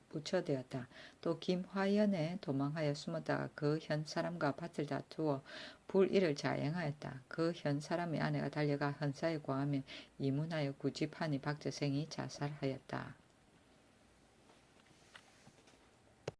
Speaker 1: 부처되었다. 또 김화연에 도망하여 숨었다가 그 현 사람과 밭을 다투어 불의를 자행하였다. 그 현 사람의 아내가 달려가 헌사에 고하며 이문하여 구집하니 박재생이 자살하였다.